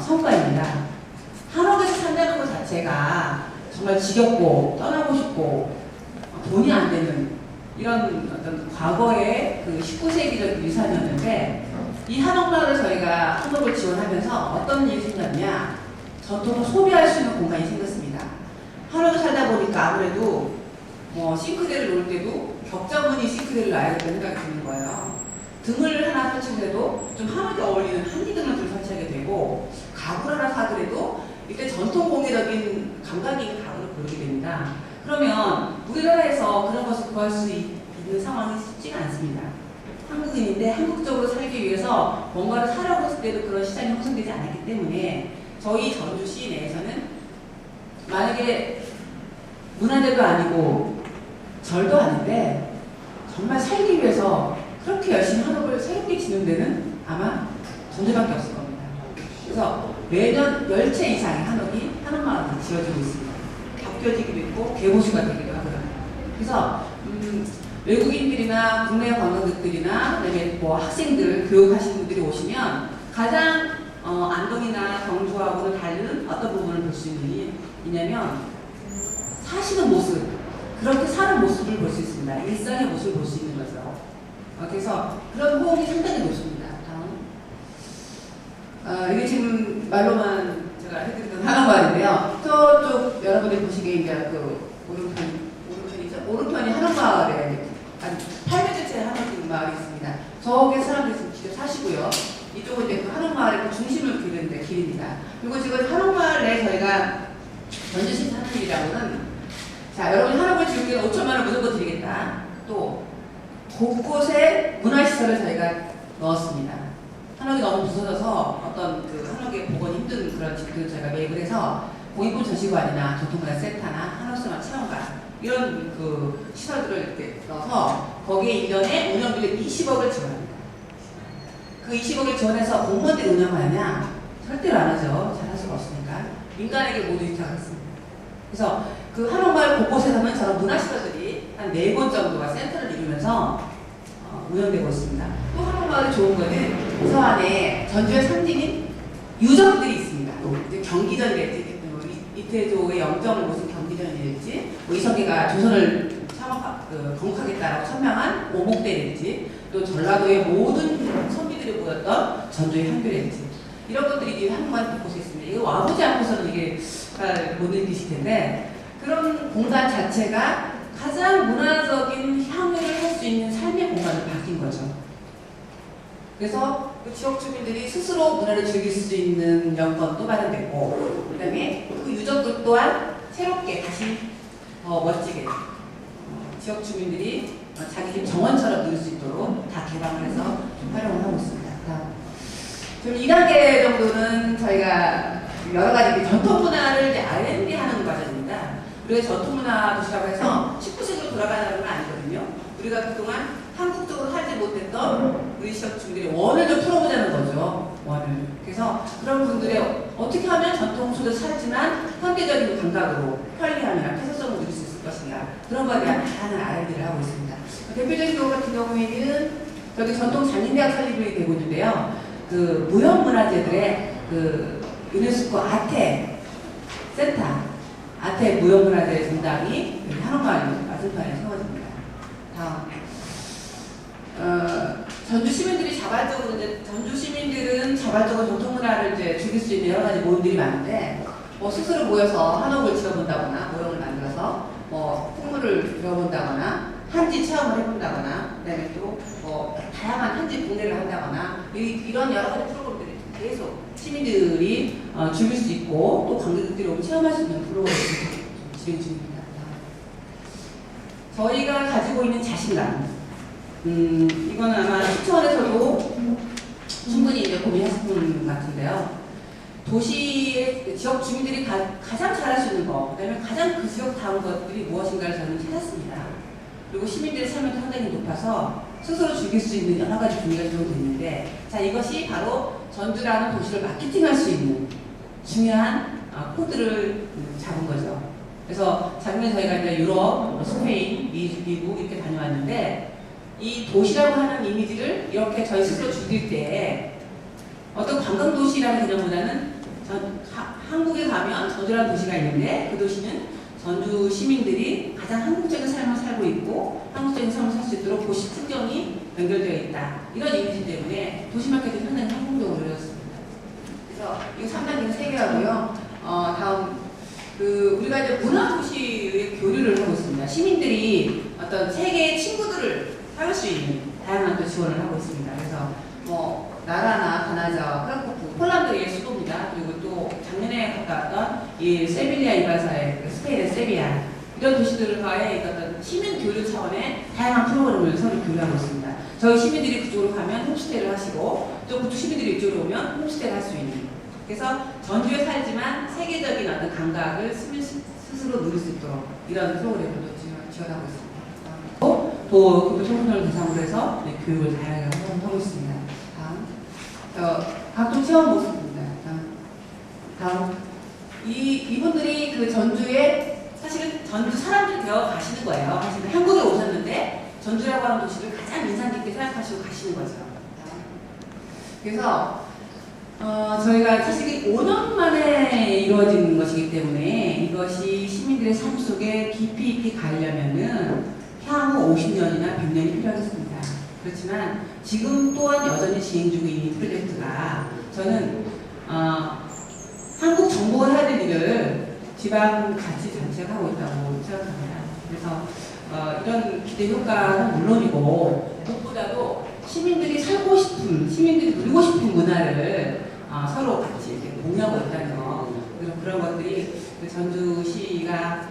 성과입니다. 한옥에서 산다는 것 자체가 정말 지겹고 떠나고 싶고 돈이 안 되는 이런 어떤 과거의 그 19세기적 유산이었는데, 이 한옥마을을 저희가 한옥을 지원하면서 어떤 일이 생겼냐, 전통을 소비할 수 있는 공간이 생겼습니다. 한옥에 살다 보니까 아무래도 싱크대를 놓을 때도 격자무늬 싱크대를 놔야 된다는 생각이 드는 거예요. 등을 하나 설치해도 좀 한옥에 어울리는 한기등을 좀 설치하게 되고, 가구를 하나 사더라도 이때 전통 공예적인 감각이 있는 가구를 고르게 됩니다. 그러면 우리나라에서 그런 것을 구할 수 있는 상황이 쉽지가 않습니다. 한국인인데 한국적으로 살기 위해서 뭔가를 사려고 했을 때도 그런 시장이 형성되지 않았기 때문에, 저희 전주시 내에서는 만약에 문화재도 아니고 절도 아닌데 정말 살기 위해서 그렇게 열심히 한옥을 새롭게 짓는 데는 아마 전주밖에 없을 겁니다. 그래서 매년 10채 이상의 한옥이 한옥마을에 지어지고 있습니다. 바뀌어지기도 있고 개보수가 되기도 하고요. 그래서 외국인들이나 국내 관광객들이나 그다음에 학생들, 교육하시는 분들이 오시면 가장 안동이나 경주하고는 다른 어떤 부분을 볼 수 있냐면 사시는 모습, 그렇게 사는 모습을 볼 수 있습니다. 일상의 모습을 볼 수 있는 거죠. 그래서 그런 호응이 상당히 높습니다. 다음. 이게 지금 말로만 제가 해드리던 한옥마을인데요. 저쪽 여러분들이 보시기에 이제 그 오른편이죠. 오른편이 한옥마을에 한 800개째 한옥마을이 있습니다. 저게 사람들이 지금 직접 사시고요. 이쪽은 이제 그 한옥마을의 그 중심을 기르는 길입니다. 그리고 지금 한옥마을 내에 저희가 전주시 하는 일이라고는, 자, 여러분이 한옥을 지으면 5천만 원 무조건 드리겠다. 또 곳곳에 문화시설을 저희가 넣었습니다. 한옥이 너무 부서져서 어떤 그 한옥에 복원이 힘든 그런 집들을 저희가 매입을 해서 공익분 전시관이나 교통문화센터나 한옥생활 체험관 이런 그 시설들을 이렇게 넣어서 거기에 1년에 운영비를 20억을 지원합니다. 그 20억을 지원해서 공무원들이 운영하느냐? 절대로 안 하죠. 잘할 수가 없으니까. 민간에게 모두 위탁했습니다. 그래서 그 한옥마을 곳곳에서는 저런 문화시설들이 한 4곳 정도가 센터를 이루면서 운영되고 있습니다. 또 한옥마을이 좋은 거는 서안에 전주의 상징인 유적들이 있습니다. 또 경기전이랬지, 이태조의 영정을 모신 경기전이랬지, 이성계가 조선을 건국하겠다라고 천명한 오목대랬지, 또 전라도의 모든 선비들이 모였던 전주의 한교랬지, 이런 것들이 한옥마을 곳곳에 있습니다. 이거 와보지 않고서는 이게 잘 못 느끼실 텐데, 그런 공간 자체가 가장 문화적인 향유를 할 수 있는 삶의 공간으로 바뀐 거죠. 그래서 그 지역 주민들이 스스로 문화를 즐길 수 있는 여건도 마련됐고, 그 다음에 그 유적들 또한 새롭게 다시 멋지게 지역 주민들이 자기 집 정원처럼 누릴 수 있도록 다 개방을 해서 활용을 하고 있습니다. 지금 2단계 정도는 저희가 여러 가지 전통 문화를 이제 R&D 하는 과정입니다. 우리가 전통 문화 도시라고 해서 19세기로 돌아가는 건 아니거든요. 우리가 그동안 한국적으로 살지 못했던 우리 지역 주민들의 원을 좀 풀어보자는 거죠. 원을. 그래서 그런 분들의 어떻게 하면 전통 속에서 살지만 현대적인 감각으로 편리함이나 쾌소성을 누릴 수 있을 것인가, 그런 거에 대한 다양한 R&D를 하고 있습니다. 대표적인 경우 같은 경우에는 저기 전통 장인대학 설립이 되고 있는데요. 그 무형문화재들의 그 유네스코 아태 센터, 아태 무형문화재 분당이 한옥마을 맞은편에 세워집니다. 다음. 전주 시민들이 자발적으로, 이제 전주 시민들은 자발적으로 전통문화를 이제 즐길 수 있는 여러 가지 모임들이 많은데, 스스로 모여서 한옥을 지어본다거나, 모형을 만들어서 풍물을 그려본다거나, 한지 체험을 해본다거나, 그다음에 또 다양한 한지 공예를 한다거나, 이런 여러 가지 프로그램들이 계속 시민들이 즐길 수 있고, 또 관객들이 오면 체험할 수 있는 프로그램을 진행 중입니다. 저희가 가지고 있는 자신감, 이거는 아마 시청원에서도 충분히 이제 고민했을 분 같은데요. 도시의 지역 주민들이 가장 잘할 수 있는 것, 그다음에 가장 그 지역 다운 것들이 무엇인가를 저는 찾았습니다. 그리고 시민들의 참여도 상당히 높아서 스스로 즐길 수 있는 여러 가지 분위기가 조성되어 있는데, 자, 이것이 바로 전주라는 도시를 마케팅할 수 있는 중요한 코드를 잡은 거죠. 그래서 작년에 저희가 이제 유럽, 스페인, 미국 이렇게 다녀왔는데, 이 도시라고 하는 이미지를 이렇게 저희 스스로 즐길 때 어떤 관광도시라는 개념보다는 한국에 가면 전주라는 도시가 있는데 그 도시는 전주 시민들이 가장 한국적인 삶을 살고 있고 한국적인 삶을 살 수 있도록 도시 풍경이 연결되어 있다. 이런 이미지 때문에 도시 마케팅이 상당히 성공적으로 이루어졌습니다. 그래서 이거 3단계는 3개하고요. 다음 우리가 이제 문화 도시의 교류를 하고 있습니다. 시민들이 어떤 세계의 친구들을 사귈 수 있는 다양한 또 지원을 하고 있습니다. 그래서 뭐 나라나 가나자, 크라쿠프, 폴란드의 수도입니다. 그리고 또 작년에 갔다 왔던 이 세빌리아 이바사의 스페인의 세비야 이런 도시들과의 어떤 시민 교류 차원의 다양한 프로그램을 서로 교류하고 있습니다. 저희 시민들이 그쪽으로 가면 홈스테이를 하시고 또 그쪽 시민들이 이쪽으로 오면 홈스테이를 할 수 있는. 그래서 전주에 살지만 세계적인 어떤 감각을 스스로 누릴 수 있도록 이런 프로그램을 지원하고 있습니다. 또 국도 청소년을 대상으로 해서 교육을 다양하게 하고 있습니다. 다음, 각종 체험 모습입니다. 다음, 이분들이 그 전주에 사실은 전주 사람들이 되어 가시는 거예요. 사실은 한국에 오셨는데 전주라고 하는 도시를 가장 인상 깊게 생각하시고 가시는 거죠. 그래서 저희가 사실 5년 만에 이루어진 것이기 때문에 이것이 시민들의 삶 속에 깊이 있게 가려면은 향후 50년이나 100년이 필요하겠습니다. 그렇지만 지금 또한 여전히 진행 중인 이 프로젝트가 저는 한국 정부가 해야 될 일을 지방자치단체가 하고 있다고 생각합니다. 그래서 이런 기대 효과는 물론이고 무엇보다도 시민들이 살고 싶은, 시민들이 누리고 싶은 문화를 서로 같이 이렇게 공유하고 있다는 거. 그런 것들이 전주시가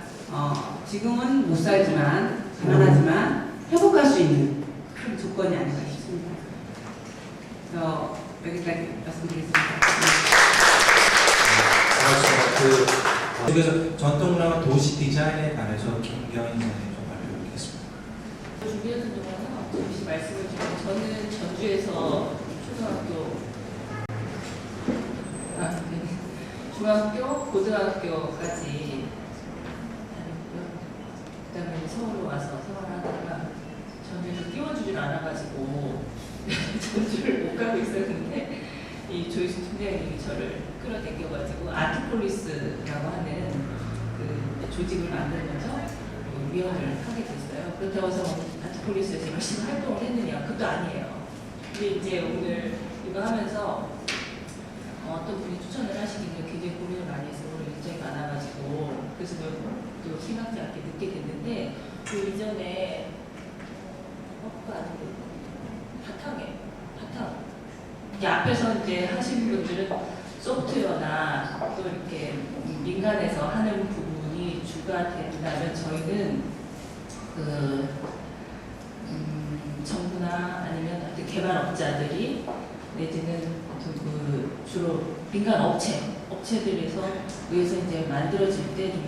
지금은 못 살지만 가난하지만 회복할 수 있는 큰 조건이 아닌가 싶습니다. 여기까지 말씀드리겠습니다. 그래서 전통문화와 도시 디자인에 관해서 김경인 선생님 좀 발표드리겠습니다. 준비하는 동안 잠시 말씀을 드리면 저는 전주에서 중학교, 고등학교까지 다녔고요. 그 다음에 서울로 와서 생활하다가 전주에서 띄워주질 않아가지고 전주를 못 가고 있었는데 이 조희수 팀장님이 저를 끌어당겨가지고 아트폴리스라고 하는 그 조직을 만들면서 위원을 하게 됐어요. 그렇다고 해서 아트폴리스에서 열심히 활동을 했느냐? 그것도 아니에요. 근데 이제 오늘 이거 하면서 어떤 분이 추천을 하시길래 굉장히 고민을 많이 해서 오늘 일정이 많아가지고 그래서 또 생각지 않게 늦게 됐는데 그 이전에 바탕 이제 앞에서 이제 하시는 분들은 소프트웨어나 또 이렇게 민간에서 하는 부분이 주가 된다면 저희는 그 정부나 아니면 어떤 개발업자들이 내지는 그 주로 민간 업체들에서 의해서 이제 만들어질 때 좀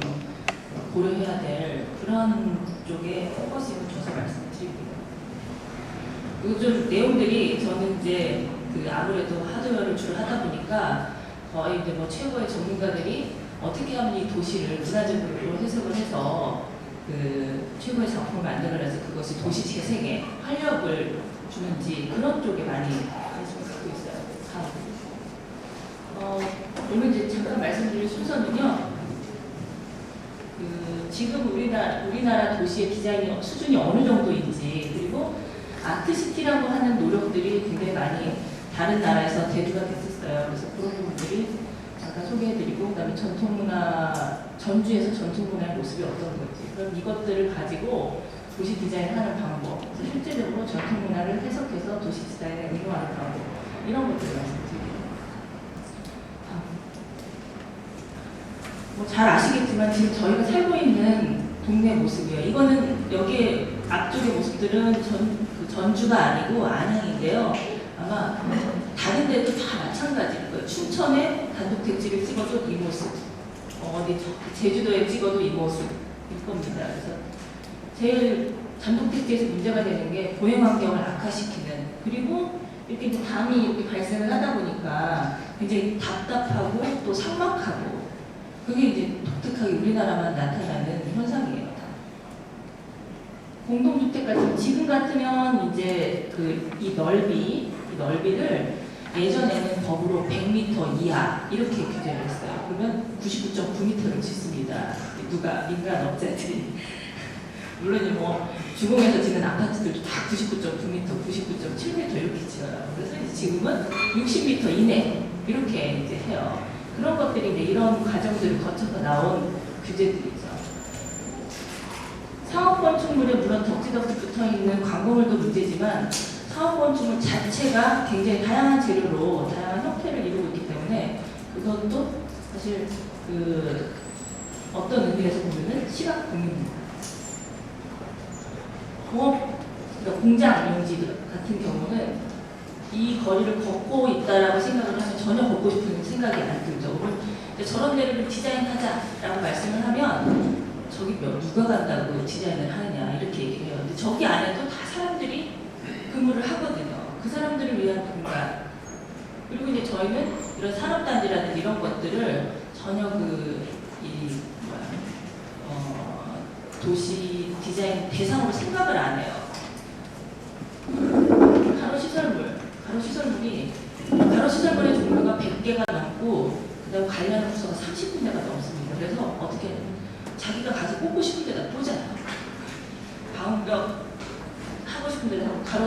고려해야 될 그런 쪽에 포커싱을 줘서 말씀을 드립니다. 그리고 좀 내용들이 저는 이제 그 아무래도 하드웨어를 주로 하다 보니까 거의 이제 뭐 최고의 전문가들이 어떻게 하면 이 도시를 문화적으로 해석을 해서 그 최고의 작품을 만들어내서 그것이 도시 재생에 활력을 주는지 그런 쪽에 많이 관심을 갖고 있어요. 오늘 이제 잠깐 말씀드릴 순서는요. 그 지금 우리나라 도시의 디자인 수준이 어느 정도인지 그리고 아트시티라고 하는 노력들이 굉장히 많이 다른 나라에서 대두가 됐었어요. 그래서 그런 부분들이 잠깐 소개해드리고 그다음에 전주에서 전통문화의 모습이 어떤 건지 그럼 이것들을 가지고 도시 디자인하는 방법, 그래서 실제적으로 전통문화를 해석해서 도시 디자인에 응용하는 방법 이런 것들을 말씀드립니다. 뭐 잘 아시겠지만 지금 저희가 살고 있는 동네 모습이에요. 이거는 여기 앞쪽의 모습들은 전주가 아니고 안양인데요. 아마 다른 데도 다 마찬가지일 거예요. 춘천에 단독택지를 찍어도 이 모습, 어디 제주도에 찍어도 이 모습일 겁니다. 그래서 제일 단독택지에서 문제가 되는 게 보행 환경을 악화시키는 그리고 이렇게 이제 담이 이렇게 발생을 하다 보니까 굉장히 답답하고 또 삭막하고 그게 이제 독특하게 우리나라만 나타나는 현상이에요. 공동주택 같은 지금 같으면 이제 이 넓이를 예전에는 법으로 100m 이하 이렇게 규제를 했어요. 그러면 99.9m를 짓습니다. 누가 민간업자들이 물론 뭐 주공에서 지은 아파트들도 다 99.9m, 99.7m 이렇게 지어요. 그래서 이제 지금은 60m 이내 이렇게 이제 해요. 그런 것들이 이제 이런 과정들을 거쳐서 나온 규제들이죠. 상업 건축물에 물론 덕지덕지 붙어 있는 광고물도 문제지만 상업 건축물 자체가 굉장히 다양한 재료로 다양한 형태를 이루고 있기 때문에 그것도 사실 그 어떤 의미에서 보면은 시각 공유입니다. 그러니까 공장 용지 같은 경우는 이 거리를 걷고 있다라고 생각을 하면 전혀 걷고 싶은 생각이 안 들죠. 저런 데를 디자인하자라고 말씀을 하면 저기 누가 간다고 디자인을 하느냐 이렇게 얘기해요. 근데 저기 안에도 다 사람들이 근무를 하거든요. 그 사람들을 위한 공간. 그리고 이제 저희는 이런 산업단지라든지 이런 것들을 전혀 도시 디자인 대상으로 생각을 안 해요. 가로시설물의 종류가 100개가 넘고 그다음 관련 부서가 30군데가 넘습니다. 그래서 어떻게 자기가 가서 꽂고 싶은 데다 꽂아요. 방음벽 하고 싶은 데다 하고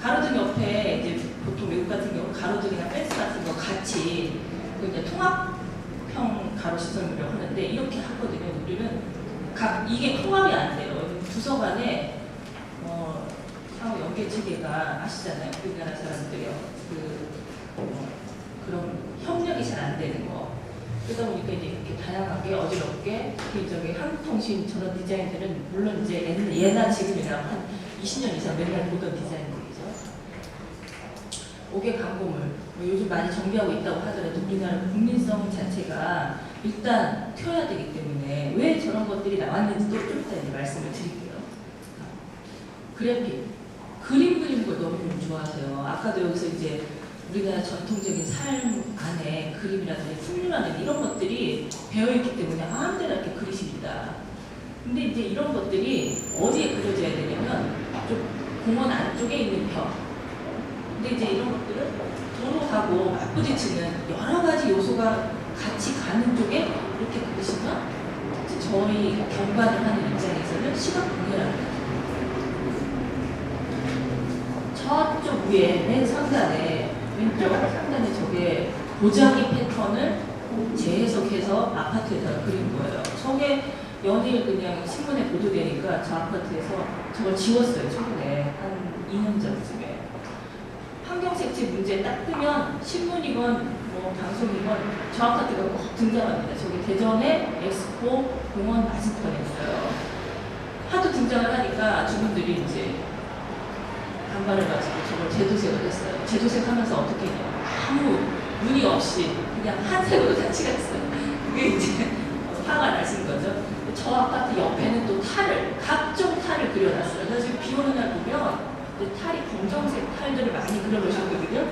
가로등 옆에 이제 보통 외국 같은 경우 가로등이나 펜스 같은 거 같이 이제 통합형 가로시설물이라고 하는데 이렇게 하거든요. 우리는 이게 통합이 안 돼요. 부서 간에 상호 연계 체계가 아시잖아요. 우리나라 사람들이요. 그런 협력이 잘 안 되는 거. 그러다 보니까 이제 이렇게 다양하게 어지럽게 저기 한국통신 저런 디자인들은 물론 이제 예나 지금이나 한 20년 이상 맨날 보던 디자인들이죠. 5개 광고물 요즘 많이 정비하고 있다고 하더라도 우리나라 국민성 자체가 일단 튀어야 되기 때문에 왜 저런 것들이 나왔는지도 좀 이따 말씀을 드릴게요. 그래픽 그림 그리는 걸 너무 좋아하세요. 아까도 여기서 이제 우리나라 전통적인 삶 안에 그림이라든지 풍류라든지 이런 것들이 배어있기 때문에 마음대로 이렇게 그리십니다. 근데 이제 이런 것들이 어디에 그려져야 되냐면 좀 공원 안쪽에 있는 벽. 근데 이제 이런 것들은 도로하고 맞부딪히는 여러 가지 요소가 같이 가는 쪽에 이렇게 그리시면 저희 경관을 하는 입장에서는 시각 공유라는 거죠. 저쪽 위에 맨 상단에 왼쪽 상단에 저게 보자기 패턴을 재해석해서 아파트에다가 그린 거예요. 저게 연일 그냥 신문에 보도되니까 저 아파트에서 저걸 지웠어요. 최근에 한 2년 전쯤에. 환경색채 문제 딱 뜨면 신문이건 뭐 방송이건 저 아파트가 꼭 등장합니다. 저기 대전의 엑스포 공원 맞은편에 있어요. 하도 등장을 하니까 주민들이 이제 반발을 가지고 저걸 재도색을 했어요. 재도색하면서 어떻게 했냐면 아무 문의 없이 그냥 한 색으로 다 칠했어요. 그게 이제 화가 나신 거죠. 저 아파트 옆에는 또 각종 탈을 그려놨어요. 그래서 지금 비 오는 날 보면 탈이 검정색 탈들을 많이 그려놓으셨거든요.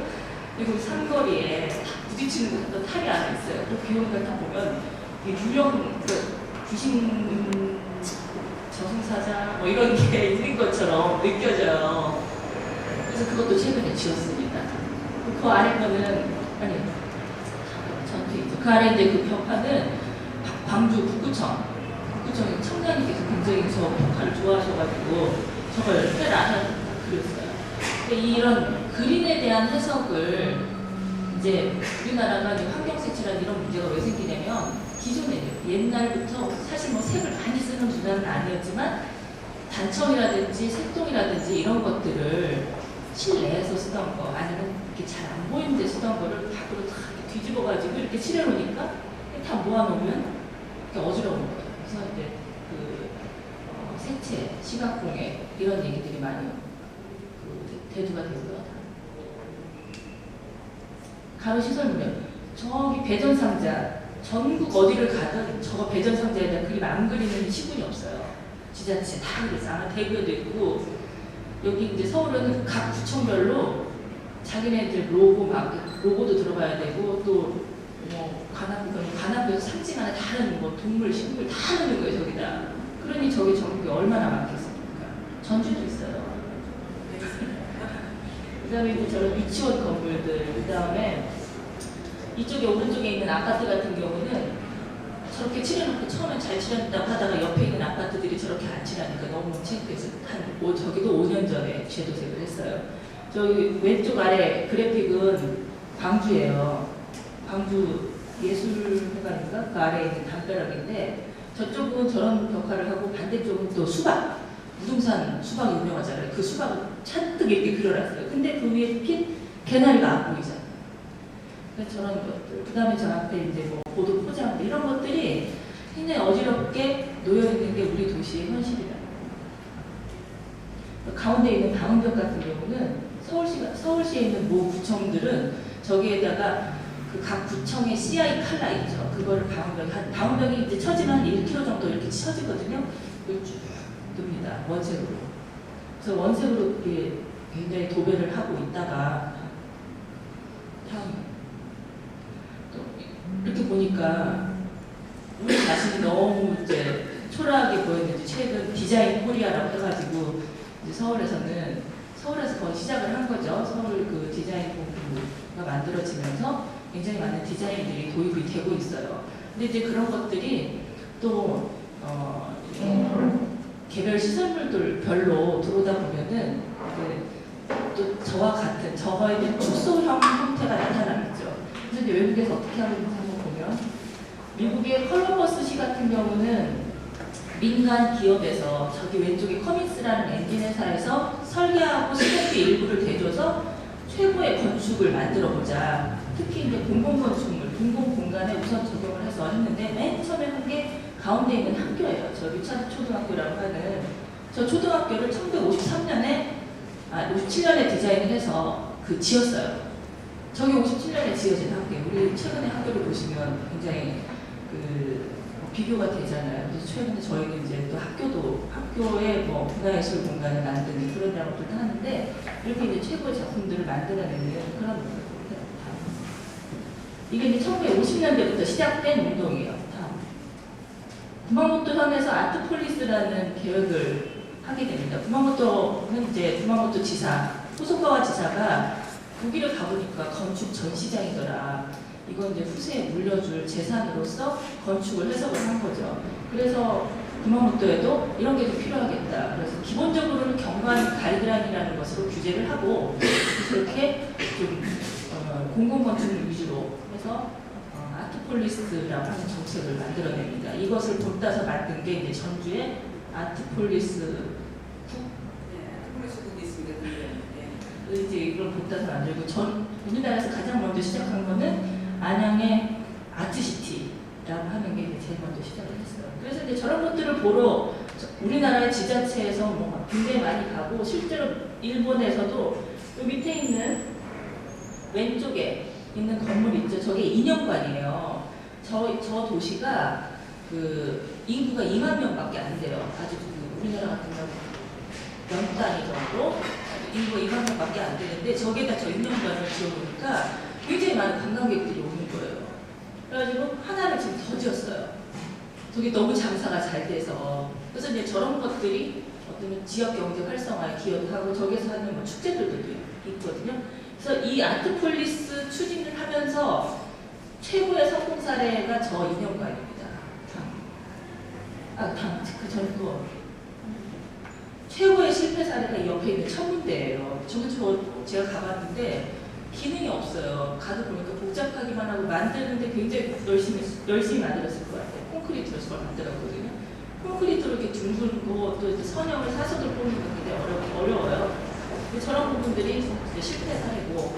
그리고 삼거리에 탁 부딪히는 것도 탈이 안에 있어요. 또 비 오는 날 딱 보면 유령 귀신 저승사자 뭐 이런 게 있는 것처럼 느껴져요. 그래서 그것도 최근에 지었습니다. 그 아래 거는 전투이죠. 그 아래 이제 그 벽화는 광주 북구청이 청장님께서 굉장히 저 벽화를 좋아하셔가지고 저걸 해라 그랬어요. 근데 이런 그림에 대한 해석을 이제 우리나라가 이제 환경색채라는 이런 문제가 왜 생기냐면 기존에 옛날부터 사실 뭐 색을 많이 쓰는 문화는 아니었지만 단청이라든지 색동이라든지 이런 것들을 실내에서 쓰던 거 아니면 이렇게 잘 안 보이는 데 쓰던 거를 밖으로 다 이렇게 뒤집어가지고 이렇게 칠해놓으니까 다 모아놓으면 이렇게 어지러운 거예요. 그래서 이제 색채, 시각공예 이런 얘기들이 많이 대두가 되고요. 가로시설물은 저기 배전상자 전국 어디를 가든 저거 배전상자에다 그림 안 그리는 시군이 없어요. 지자체 다 그랬어요. 아마 대구에도 있고 여기 이제 서울은 각 구청별로 자기네들 로고도 들어가야 되고 또 뭐 관악구에서 상징하는 다른 뭐 동물, 식물 다 넣는 거예요 저기다. 그러니 저기 전국에 얼마나 많겠습니까? 전주도 있어요. 그다음에 그다음에 이제 저런 유치원 건물들, 그다음에 이쪽에 오른쪽에 있는 아파트 같은 경우는 저렇게 칠해놓고 처음엔 잘 칠한다고 하다가 옆에 있는 아파트들이 저렇게 안 칠하니까 너무 창피해서 저기도 5년 전에 섀도색을 했어요. 저기 왼쪽 아래 그래픽은 광주예요. 광주 예술회관인가? 그 아래에 있는 담벼락인데 저쪽은 저런 벽화를 하고 반대쪽은 또 수박, 무등산 수박이 유명하잖아요. 그 수박을 잔뜩 이렇게 그려놨어요. 근데 그 위에 핀 개나리가 안 보이잖아요. 그래서 저런 것들, 그 다음에 저 앞에 이제 뭐 보도 포장들 이런 것들이 굉장히 어지럽게 놓여있는 게 우리 도시의 현실이라는 거예요. 가운데 있는 방음벽 같은 경우는 서울시에 있는 모 구청들은 저기에다가 그 각 구청의 CI 칼라 있죠. 그거를 방음벽이 이제 쳐지면 한 1km 정도 이렇게 쳐지거든요. 그걸 쭉 듭니다. 원색으로. 그래서 원색으로 이렇게 굉장히 도배를 하고 있다가 또 이렇게 보니까 우리 자신이 너무 이제 초라하게 보였는지 최근 디자인 코리아라고 해가지고 이제 서울에서 거의 시작을 한 거죠. 서울 그 디자인 본부가 만들어지면서 굉장히 많은 디자인들이 도입이 되고 있어요. 근데 이제 그런 것들이 또 개별 시설물들 별로 들어오다 보면은 또 저와 같은 저거에 대한 축소형 형태가 나타나겠죠. 그래서 이제 외국에서 어떻게 하는지 한번 보면 미국의 컬러버스시 같은 경우는 민간 기업에서 저기 왼쪽에 커민스라는 엔진 회사에서 설계하고 스태프 일부를 대줘서 최고의 건축을 만들어보자. 특히 이제 공공건축물, 공공공간에 우선 적용을 해서 했는데 맨 처음에 한 게 가운데 있는 학교예요. 저 리차드 초등학교라고 하는 저 초등학교를 1953년에 57년에 디자인을 해서 지었어요. 저게 57년에 지어진 학교예요. 우리 최근에 학교를 보시면 굉장히 비교가 되잖아요. 그래서 최근에 저희는 이제 또 학교에 뭐 문화예술 공간을 만드는 그런 작업들도 하는데 이렇게 이제 최고의 작품들을 만들어내는 그런 문화입니다. 이게 이제 1950년대부터 시작된 운동이에요. 구마모토 현에서 아트폴리스라는 계획을 하게 됩니다. 구마모토는 이제 구마모토 지사, 호소카와 지사가 거기를 가보니까 건축 전시장이더라. 이건 이제 후세에 물려줄 재산으로서 건축을 해석을 한 거죠. 그래서 구마모토에도 이런 게 좀 필요하겠다. 그래서 기본적으로는 경관 가이드라인이라는 것으로 규제를 하고 그렇게 좀 공공건축을 위주로 해서 아트폴리스라고 하는 정책을 만들어냅니다. 이것을 본따서 만든 게 이제 전주의 아트폴리스 아트폴리스국이 있습니다. 이제 이걸 본따서 만들고 우리나라에서 가장 먼저 시작한 거는 안양의 아트시티라고 하는 게 제일 먼저 시작을 했어요. 그래서 이제 저런 것들을 보러 우리나라의 지자체에서 뭐 굉장히 많이 가고 실제로 일본에서도 요 밑에 있는 왼쪽에 있는 건물 있죠. 저게 인형관이에요. 저 도시가 인구가 2만 명밖에 안 돼요. 아주 우리나라 같은 경우 연 단위 정도 인구가 2만 명밖에 안 되는데 저기에다 저 인형관을 지어보니까 굉장히 많은 관광객들이 오는 거예요. 그래가지고 하나를 지금 더 지었어요. 저게 너무 장사가 잘 돼서. 그래서 이제 저런 것들이 어떤 지역 경제 활성화에 기여하고 저기서 하는 뭐 축제들도 있거든요. 그래서 이 아트폴리스 추진을 하면서 최고의 성공 사례가 저 인형관입니다. 그 전도 최고의 실패 사례가 이 옆에 있는 천문대예요. 제가 가봤는데 기능이 없어요. 가서 보니까 복잡하기만 하고 만드는데 굉장히 열심히 만들었을 것 같아요. 콘크리트로 저걸 만들었거든요. 콘크리트로 이렇게 둥글고 또 이제 선형을 사선으로 뽑는 게 굉장히 어려워요. 저런 부분들이 이제 실패 사례고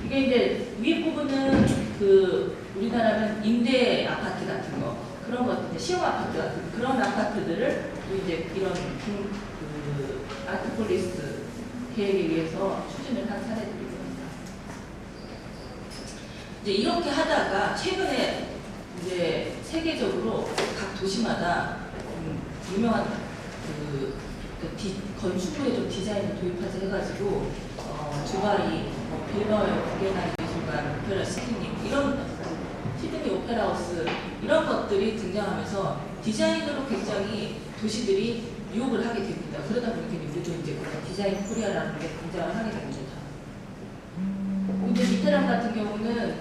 이게 이제 위에 부분은 우리나라는 임대 아파트 같은 거 그런 것들, 시형 아파트 같은 그런 아파트들을 이제 이런 아트폴리스 계획에 의해서 추진을 한 사례들입니다. 이제 이렇게 하다가 최근에 이제 세계적으로 각 도시마다 유명한 건축물에 좀 디자인을 도입하자 해가지고 두바이, 빌바오의 구겐하임 미술관, 오페라 시드니 오페라 하우스 이런 것들이 등장하면서 디자인으로 굉장히 도시들이 유혹을 하게 됩니다. 그러다 보니까 우리도 이제 디자인 코리아라는 게 등장을 하게 됩니다. 근데 미테랑 같은 경우는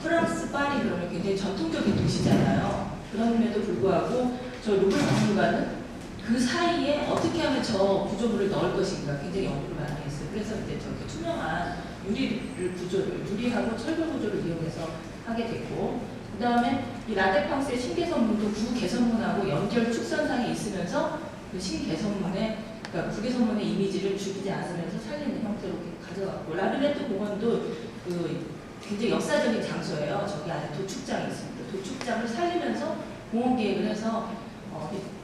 프랑스 파리 그러면 굉장히 전통적인 도시잖아요. 그럼에도 불구하고 저 루블 박물관은 그 사이에 어떻게 하면 저 구조물을 넣을 것인가 굉장히 연구를 많이 했어요. 그래서 이제 저렇게 투명한 유리하고 철골 구조를 이용해서 하게 됐고, 그 다음에 이 라데팡스의 신개선문도 구개선문하고 연결 축선상에 있으면서 그 신개선문의, 그러니까 구개선문의 이미지를 죽이지 않으면서 살리는 형태로 가져갔고, 라빌레트 공원도 그 굉장히 역사적인 장소예요. 저기 안에 도축장이 있습니다. 도축장을 살리면서 공원 계획을 해서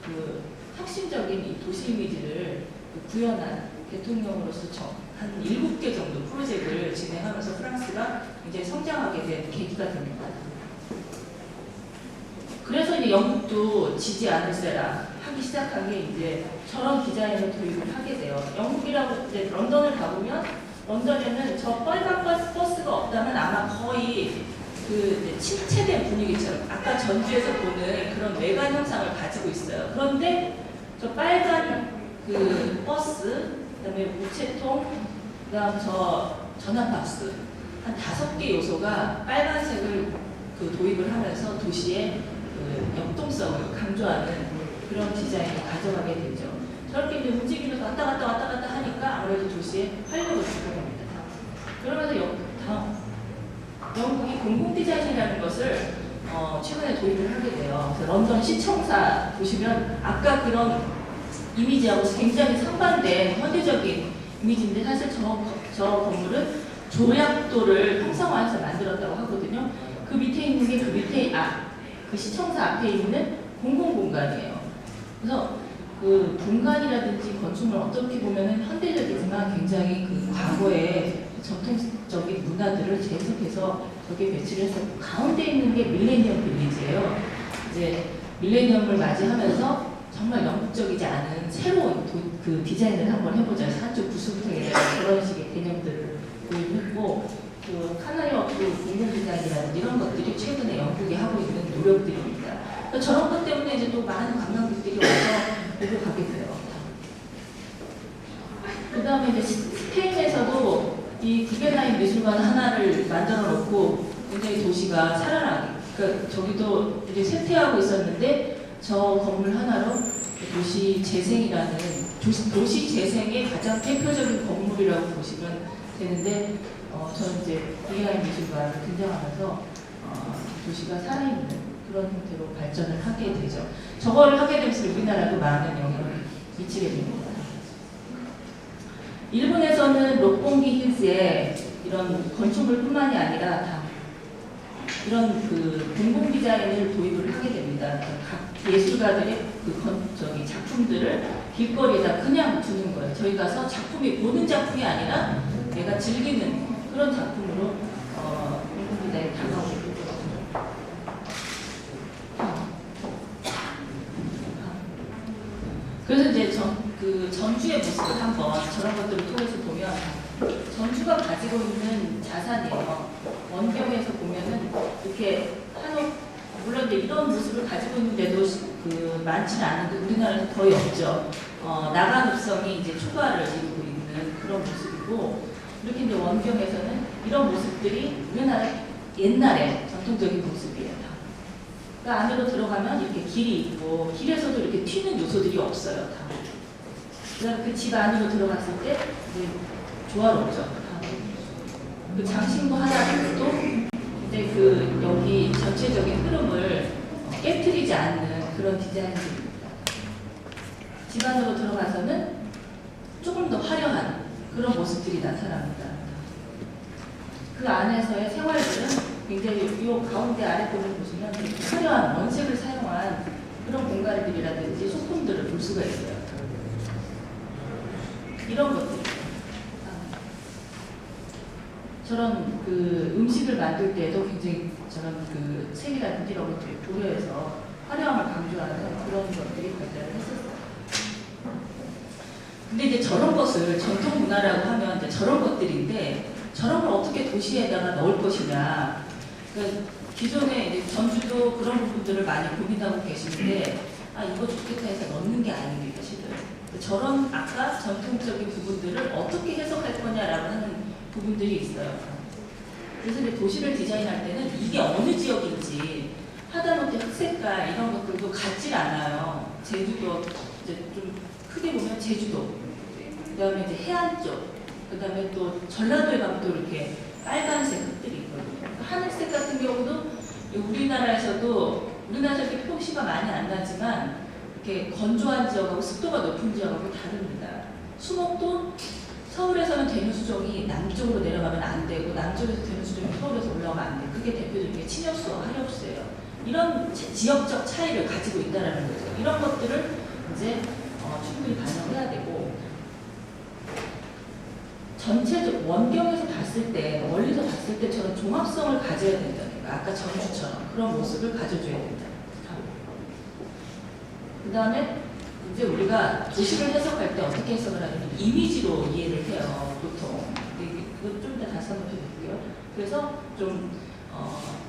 그 혁신적인 이 도시 이미지를 구현한 대통령으로서 한 7개 정도 프로젝트를 진행하면서 프랑스가 이제 성장하게 된 계기가 됩니다. 그래서 이제 영국도 지지 않을세라 하기 시작한 게 이제 저런 디자인을 도입을 하게 돼요. 영국이라고 이제 런던을 가보면 런던에는 저 빨간 버스가 없다면 아마 거의 그 침체된 분위기처럼 아까 전주에서 보는 그런 외관 형상을 가지고 있어요. 그런데 저 빨간 그 버스, 그다음에 우체통, 그다음 저 전환 박스 한 5개 요소가 빨간색을 그 도입을 하면서 도시의 그 역동성을 강조하는 그런 디자인을 가져가게 되죠. 저렇게 이제 움직이면서 왔다 갔다 하니까 아무래도 도시의 활력을 주게 됩니다. 그러면서 영국이 공공 디자인이라는 것을 최근에 도입을 하게 돼요. 그래서 런던 시청사 보시면 아까 그런 이미지하고 굉장히 상반된 현대적인 이미지인데 사실 저 건물은 조약도를 형상화해서 만들었다고 하거든요. 그 밑에 있는 게 그 시청사 앞에 있는 공공공간이에요. 그래서 그 공간이라든지 건축물 어떻게 보면은 현대적이지만 굉장히 그 과거의 전통적인 문화들을 재해석해서 저게 배치를 해서 가운데 있는 게 밀레니엄 빌리지예요. 이제 밀레니엄을 맞이하면서 정말 영국적이지 않은 새로운 그 디자인을 한번 해보자. 한쪽 구수부터이나 그런 식의 개념들을 도입했고, 그 카나리 워크 공공 디자인이라든지 이런 것들이 최근에 영국이 하고 있는 노력들입니다. 그러니까 저런 것 때문에 이제 또 많은 관광객들이 와서 보고 가게 돼요. 그 다음에 이제 스페인에서도 이 구겐하임 미술관 하나를 만들어 놓고 굉장히 도시가 살아나게, 그러니까 저기도 이제 쇠퇴하고 있었는데 저 건물 하나로 도시 재생이라는 도시 재생의 가장 대표적인 건물이라고 보시면 되는데, 저는 이제 구겐하임 미술관을 등장하면서 도시가 살아있는 그런 형태로 발전을 하게 되죠. 저거를 하게 되면서 우리나라도 많은 영향을 미치게 됩니다. 일본에서는 록봉기 힐즈에 이런 건축물뿐만이 아니라 다 이런 그 공공 디자인을 도입을 하게 됩니다. 각 예술가들의 그 작품들을 길거리에다 그냥 두는 거예요. 저희 가서 작품이 보는 작품이 아니라 내가 즐기는 그런 작품으로 공공 디자인이 다가오게 되죠. 그래서 이제 전주의 모습을 한번 저런 것들을 통해서 보면 전주가 가지고 있는 자산이에요. 원경에서 보면은 이렇게 물론 이제 이런 모습을 가지고 있는데도 그 많지는 않은데 우리나라에서 거의 없죠. 나간읍성이 이제 초과를 이루고 있는 그런 모습이고, 이렇게 이제 원경에서는 이런 모습들이 우리나라 옛날의 전통적인 모습이에요. 그 안으로 들어가면 이렇게 길이 있고 길에서도 이렇게 튀는 요소들이 없어요. 다. 그다음에 그 집 안으로 들어갔을 때 이제 조화롭죠. 그 장신구 하나도 이제 그 여기 전체적인 흐름을 깨트리지 않는 그런 디자인들입니다. 집 안으로 들어가서는 조금 더 화려한 그런 모습들이 나타납니다. 그 안에서의 생활들은 굉장히 이 가운데 아랫부분 보시면 화려한 원색을 사용한 그런 공간들이라든지 소품들을 볼 수가 있어요. 이런 것들. 저런 그 음식을 만들 때도 굉장히 저런 그 색이라든지 이런 것들이 고려해서 화려함을 강조하는 그런 것들이 발달을 했었어요. 근데 이제 저런 것을 전통 문화라고 하면 이제 저런 것들인데 저런 걸 어떻게 도시에다가 넣을 것이냐. 그 기존에 이제 전주도 그런 부분들을 많이 고민하고 계시는데 아 이거 좋겠다 해서 넣는 게 아닙니다, 실은. 저런 아까 전통적인 부분들을 어떻게 해석할 거냐라고 하는 부분들이 있어요. 그래서 이제 도시를 디자인할 때는 이게 어느 지역인지 하다못해 흑색깔 이런 것들도 같질 않아요. 제주도 이제 좀 크게 보면 제주도, 그다음에 이제 해안 쪽, 그다음에 또 전라도에 가면 또 이렇게 빨간색 흙들이 있거든요. 하늘색 같은 경우도 우리나라에서도 이렇게 표시가 많이 안 나지만 이렇게 건조한 지역하고 습도가 높은 지역하고 다릅니다. 수목도 서울에서는 대류 수정이 남쪽으로 내려가면 안 되고 남쪽에서 대류 수정이 서울에서 올라오면 안 돼. 그게 대표적인 게 침엽수와 하엽수예요. 이런 지역적 차이를 가지고 있다는 거죠. 이런 것들을 이제 충분히 반영해야 되고, 전체적 원경에서 봤을 때, 멀리서 봤을 때처럼 종합성을 가져야 된다는 거예요. 아까 전주처럼 그런 모습을 가져줘야 된다. 그 다음에 이제 우리가 도시를 해석할 때 어떻게 해석을 하냐면 이미지로 이해를 해요, 보통. 이거 좀 이따 다시 한번 해볼게요. 그래서 좀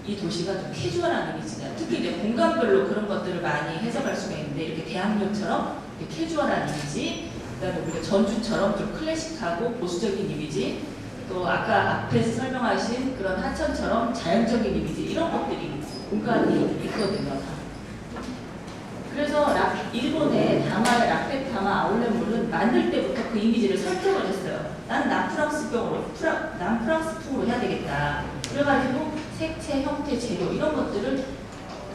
이 도시가 좀 캐주얼한 이미지냐, 특히 이제 공간별로 그런 것들을 많이 해석할 수가 있는데, 이렇게 대학로처럼 이렇게 캐주얼한 이미지, 그다음에 우리가 전주처럼 좀 클래식하고 보수적인 이미지, 또 아까 앞에서 설명하신 그런 하천처럼 자연적인 이미지, 이런 것들이 공간이 있거든요. 그래서 일본의 다마의 라페 다마 아울렛몰은 만들 때부터 그 이미지를 설정을 했어요. 나는 남프랑스풍으로 해야 되겠다. 그래가지고 색채, 형태, 재료 이런 것들을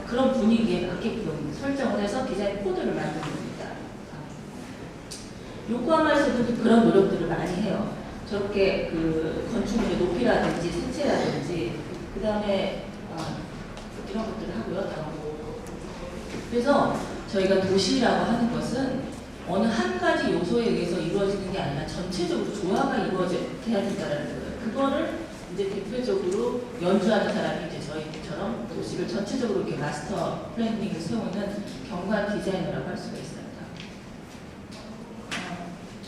그런 분위기에 맞게끔 설정을 해서 디자인 코드를 만든 겁니다. 요코하마에서도 그런 노력들을 많이 해요. 저렇게 그 건축물의 높이라든지 색채라든지, 그 다음에 이런 것들을 하고요. 그래서 저희가 도시라고 하는 것은 어느 한 가지 요소에 의해서 이루어지는 게 아니라 전체적으로 조화가 이루어져야 된다는 거예요. 그거를 이제 대표적으로 연주하는 사람이 이제 저희처럼 도시를 전체적으로 이렇게 마스터 플래닝을 세우는 경관 디자이너라고 할 수가 있습니다.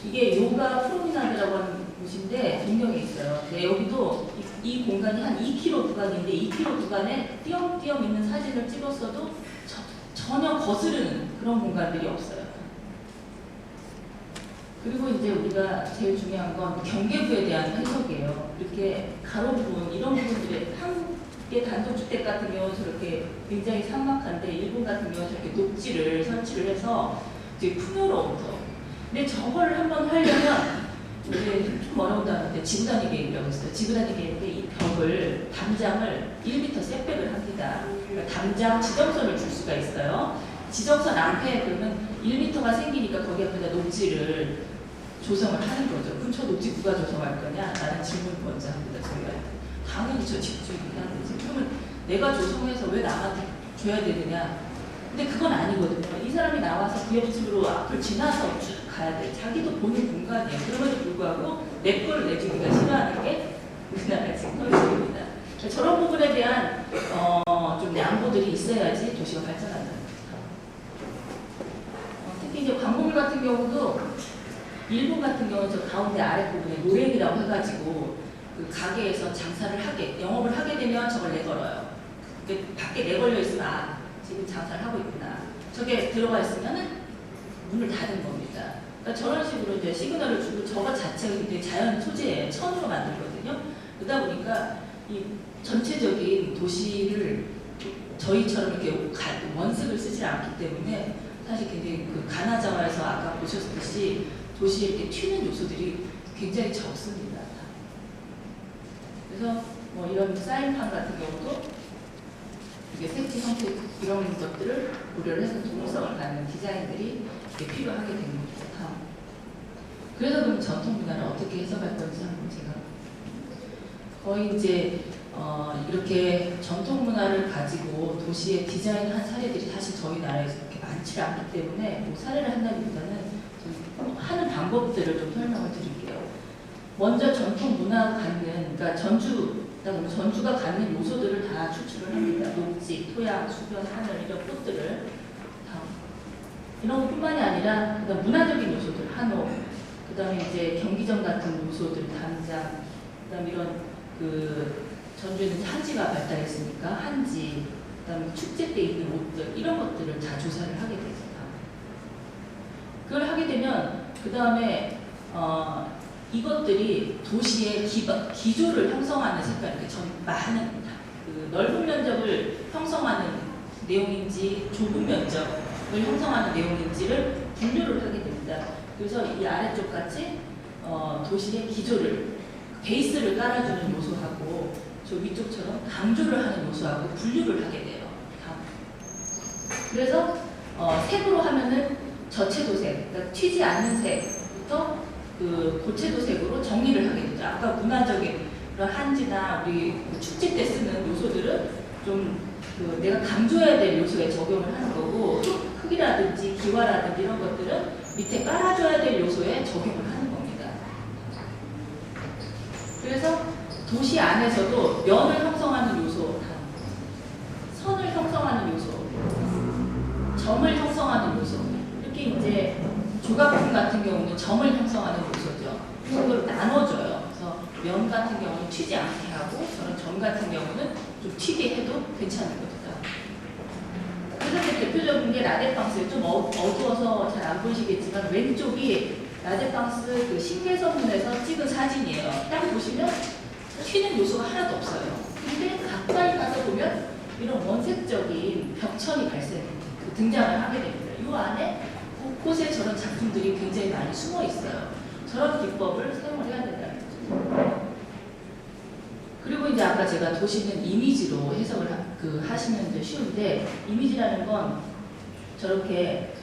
이게 요가 프로미나드라고 하는 곳인데 동경에 있어요. 네, 여기도 이 공간이 한 2km 구간인데 2km 구간에 띄엄띄엄 있는 사진을 찍었어도 전혀 거스르는 그런 공간들이 없어요. 그리고 이제 우리가 제일 중요한 건 경계부에 대한 해석이에요. 이렇게 가로 부분, 이런 부분들이 한국의 단독주택 같은 경우는 저렇게 굉장히 삭막한데, 일본 같은 경우는 저렇게 녹지를 설치를 해서 이제 풍요로움터. 근데 저걸 한번 하려면 이제 좀 어려운 단어인데 지구단위 계획이라고 있어요. 지구단위 계획인데 이 벽을, 담장을 1m 셋백을 합니다. 그러니까 담장 지정선을 줄 수가 있어요. 지정선 앞에 그러면 1m가 생기니까 거기 앞에다 녹지를 조성을 하는 거죠. 그럼 저 녹지 누가 조성할 거냐? 라는 질문을 먼저 합니다. 저희가 당연히 저 집주인이 하는 거지. 그러면 내가 조성해서 왜 남한테 줘야 되느냐? 근데 그건 아니거든요. 이 사람이 나와서 그 옆집으로 앞을 지나서 쭉 가야 돼. 자기도 보는 공간이에요. 그럼에도 불구하고 내 걸 내주기가 싫어하는 게 우리나라 지금 현실입니다. 저런 부분에 대한 좀 양보들이 있어야지 도시가 발전한다. 특히 이제 광고물 같은 경우도 일본 같은 경우는 저 가운데 아랫부분에 노랭이라고 해가지고 그 가게에서 장사를 영업을 하게 되면 저걸 내걸어요. 근데 밖에 내걸려 있으면 지금 장사를 하고 있구나. 저게 들어가 있으면은 문을 닫은 겁니다. 그러니까 저런 식으로 이제 시그널을 주고 저것 자체가 굉장히 자연 소재예요. 천으로 만들거든요. 그러다 보니까 이 전체적인 도시를 저희처럼 이렇게 원색을 쓰지 않기 때문에 사실 굉장히 그 가나자와에서 아까 보셨듯이 도시에 이렇게 튀는 요소들이 굉장히 적습니다. 그래서 뭐 이런 사인판 같은 경우도 이게 색채, 형태 이런 것들을 고려를 해서 통일성을 갖는 디자인들이 필요하게 된 겁니다. 그래서 그럼 전통 문화를 어떻게 해석할 건지 한번 제가 거의 이제 이렇게 전통 문화를 가지고 도시에 디자인한 사례들이 사실 저희 나라에서 그렇게 많지 않기 때문에 뭐 사례를 한다기보다는 좀 하는 방법들을 좀 설명을 드릴게요. 먼저 전통 문화가 갖는, 그러니까 전주가 갖는 요소들을 다 추출을 합니다. 녹지, 토양, 수변, 하늘 이런 것들을 다 이런 것뿐만이 아니라 그다음 문화적인 요소들, 한옥, 그다음에 이제 경기장 같은 요소들, 담장, 그다음 이런 그 전주에는 한지가 발달했으니까 한지, 그다음에 축제 때 입는 옷들 이런 것들을 다 조사를 하게 되죠. 그걸 하게 되면 그 다음에 이것들이 도시의 기조를 형성하는 색깔, 이렇게 많은 그 넓은 면적을 형성하는 내용인지 좁은 면적을 형성하는 내용인지를 분류를 하게 됩니다. 그래서 이 아래쪽 같이 도시의 기조를 베이스를 깔아주는 요소하고 저 위쪽처럼 강조를 하는 요소하고 분류를 하게 돼요. 그래서 색으로 하면은 저채도색, 그러니까 튀지 않는 색부터 그 고채도색으로 정리를 하게 되죠. 아까 문화적인 그런 한지나 우리 축제 때 쓰는 요소들은 좀 그 내가 강조해야 될 요소에 적용을 하는 거고, 크기라든지 기와라든지 이런 것들은 밑에 깔아줘야 될 요소에 적용을 하는 겁니다. 그래서 도시 안에서도 면을 형성하는 요소, 선을 형성하는 요소, 점을 형성하는 요소, 이렇게 이제 조각품 같은 경우는 점을 형성하는 요소죠. 그걸 나눠줘요. 그래서 면 같은 경우는 튀지 않게 하고, 저는 점 같은 경우는 좀 튀게 해도 괜찮은 겁니다. 그래서 대표적인 게 라데팡스예요. 좀 어두워서 잘 안 보이시겠지만 왼쪽이 라데팡스 그 신개선문에서 찍은 사진이에요. 딱 보시면 튀는 요소가 하나도 없어요. 근데 가까이 가서 보면 이런 원색적인 벽천이 등장을 하게 됩니다. 이 안에 곳곳에 저런 작품들이 굉장히 많이 숨어 있어요. 저런 기법을 사용을 해야 된다는 거죠. 그리고 이제 아까 제가 도시는 이미지로 해석을 하시면 이제 쉬운데, 이미지라는 건 저렇게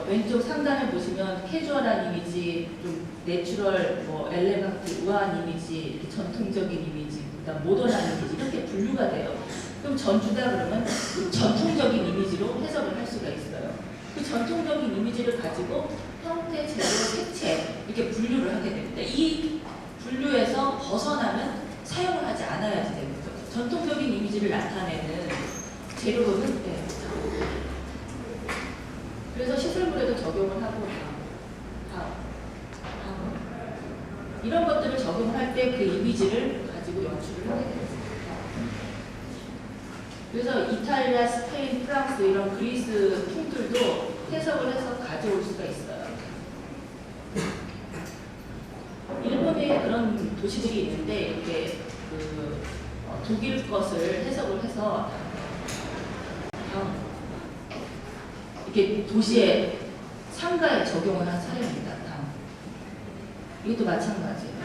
왼쪽 상단에 보시면 캐주얼한 이미지, 좀 내추럴, 엘레강트, 우아한 이미지, 이렇게 전통적인 이미지, 그다음 모던한 이미지 이렇게 분류가 돼요. 그럼 전주다 그러면 전통적인 이미지로 해석을 할 수가 있어요. 그 전통적인 이미지를 가지고 형태, 재료, 색채 이렇게 분류를 하게 됩니다. 이 분류에서 벗어나면 사용을 하지 않아야지 되는 거죠. 전통적인 이미지를 나타내는 재료로는 그래서 시설물에도 적용을 하고 이런 것들을 적용할 때 그 이미지를 가지고 연출을 하게 됩니다. 그래서 이탈리아, 스페인, 프랑스 이런 그리스 풍들도 해석을 해서 가져올 수가 있어요. 일본에 그런 도시들이 있는데 이렇게 독일 것을 해석을 해서 이렇게 도시의 상가에 적용을 한 사례입니다. 이것도 마찬가지예요.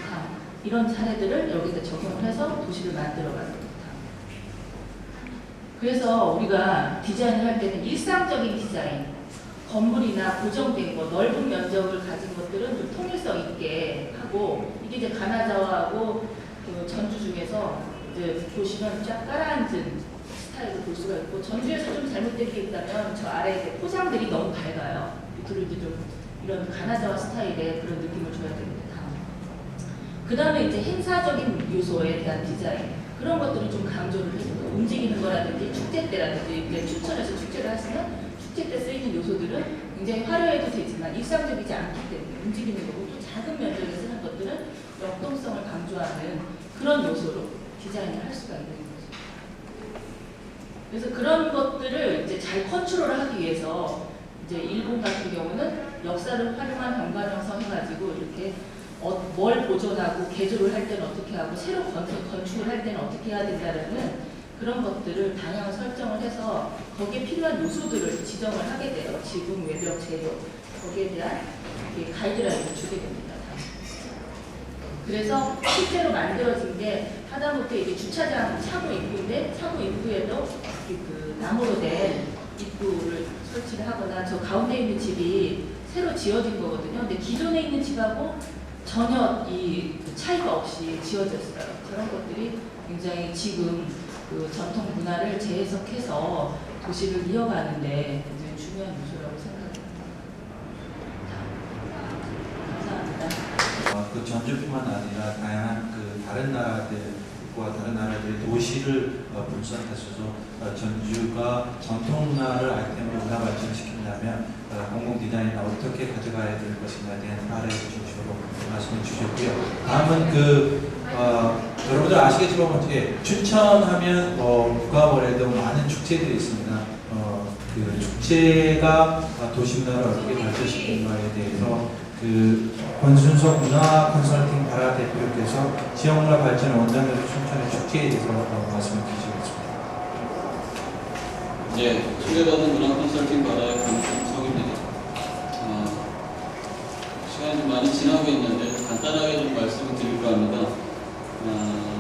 이런 사례들을 여기다 적용을 해서 도시를 만들어가는 겁니다. 그래서 우리가 디자인을 할 때는 일상적인 디자인, 건물이나 고정된 거, 넓은 면적을 가진 것들은 좀 통일성 있게 하고, 이게 이제 가나자와하고 그 전주 중에서 이제 보시면 쫙 깔아앉은 스타일을 볼 수가 있고, 전주에서 좀 잘못된 게 있다면 저 아래 포장들이 너무 밝아요. 밑으로 이제 좀 이런 가나자와 스타일의 그런 느낌을 줘야 됩니다. 그 다음에 이제 행사적인 요소에 대한 디자인, 그런 것들을 좀 강조를 해주고, 움직이는 거라든지 축제 때라든지 이제 춘천에서 축제를 하시면 축제 때 쓰이는 요소들은 굉장히 화려해도 되지만 일상적이지 않기 때문에 움직이는 거고, 또 작은 면적에 쓰는 것들은 역동성을 강조하는 그런 요소로 디자인을 할 수가 있는 거죠. 그래서 그런 것들을 이제 잘 컨트롤하기 위해서 이제 일본 같은 경우는 역사를 활용한 현관형성 해가지고 이렇게 뭘 보존하고 개조를 할 때는 어떻게 하고 새로 건축을 할 때는 어떻게 해야 된다는 그런 것들을 방향을 설정을 해서 거기에 필요한 요소들을 지정을 하게 돼요. 지붕, 외벽, 재료 거기에 대한 가이드라인을 주게 됩니다. 그래서 실제로 만들어진 게 하다못해 이게 주차장 차고 입구인데 차고 입구에도 그 나무로 된 입구를 설치를 하거나, 저 가운데 있는 집이 새로 지어진 거거든요. 근데 기존에 있는 집하고 전혀 이 차이가 없이 지어졌어요. 그런 것들이 굉장히 지금 그 전통 문화를 재해석해서 도시를 이어가는데 굉장히 중요한 요소라고 생각합니다. 감사합니다. 그 전주뿐만 아니라 다양한 그 다른 나라들과 다른 나라들의 도시를 분석해서 전주가 전통 문화를 아이템으로 문화 발전시킨다면 공공 디자인을 어떻게 가져가야 될 것인가에 대한 사례 중심으로 말씀을 주셨고요. 다음은 여러분들 아시겠지만 어떻게 춘천하면 누가 뭐래도 많은 축제들이 있습니다. 그 축제가 도시문화를 어떻게 발전시키는가에 대해서 그 권순석 문화 컨설팅 바라 대표께서 지역문화 발전 원장으로 춘천의 축제에 대해서 말씀을 주시겠습니다. 네, 소개받은 문화 컨설팅 바라의 권순석입니다. 시간이 좀 많이 지나고 있는데 간단하게 좀 말씀을 드릴까 합니다.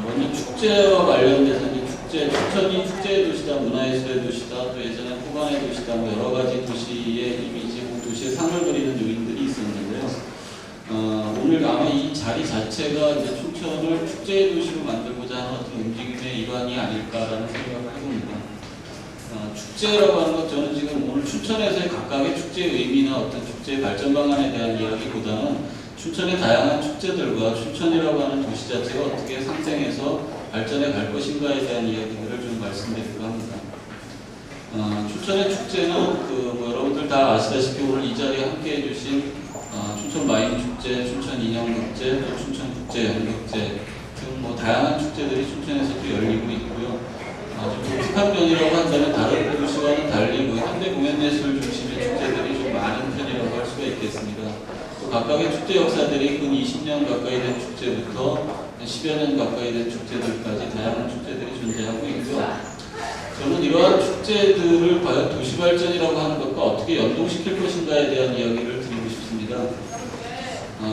먼저 축제와 관련돼서 이제 춘천이 축제의 도시다, 문화예술의 도시다, 또 예전에 호반의 도시다, 뭐 여러 가지 도시의 이미지, 도시의 상을 그리는 요인들이 있었는데요. 오늘 아마 이 자리 자체가 이제 춘천을 축제의 도시로 만들고자 하는 어떤 움직임의 일환이 아닐까라는 생각을 해봅니다. 축제라고 하는 것, 저는 지금 오늘 춘천에서의 각각의 축제의 의미나 어떤 축제의 발전 방안에 대한 이야기보다는 춘천의 다양한 축제들과 춘천이라고 하는 도시 자체가 어떻게 상생해서 발전해 갈 것인가에 대한 이야기들을 좀 말씀드리려고 합니다. 춘천의 축제는 여러분들 다 아시다시피 오늘 이 자리에 함께 해주신 춘천 마인 축제, 춘천 인형극제, 또 춘천 국제 연극제 등 다양한 축제들이 춘천에서도 열리고 있고요. 좀 독특한 면이라고 한다면 다른 도시와는 달리 현대 공연예술 중심의 축제들이 좀 많은 편이라고 할 수가 있겠습니다. 또 각각의 축제 역사들이 근 20년 가까이 된 축제부터 10여 년 가까이 된 축제들까지 다양한 축제들이 존재하고 있고요. 저는 이러한 축제들을 과연 도시발전이라고 하는 것과 어떻게 연동시킬 것인가에 대한 이야기를 드리고 싶습니다.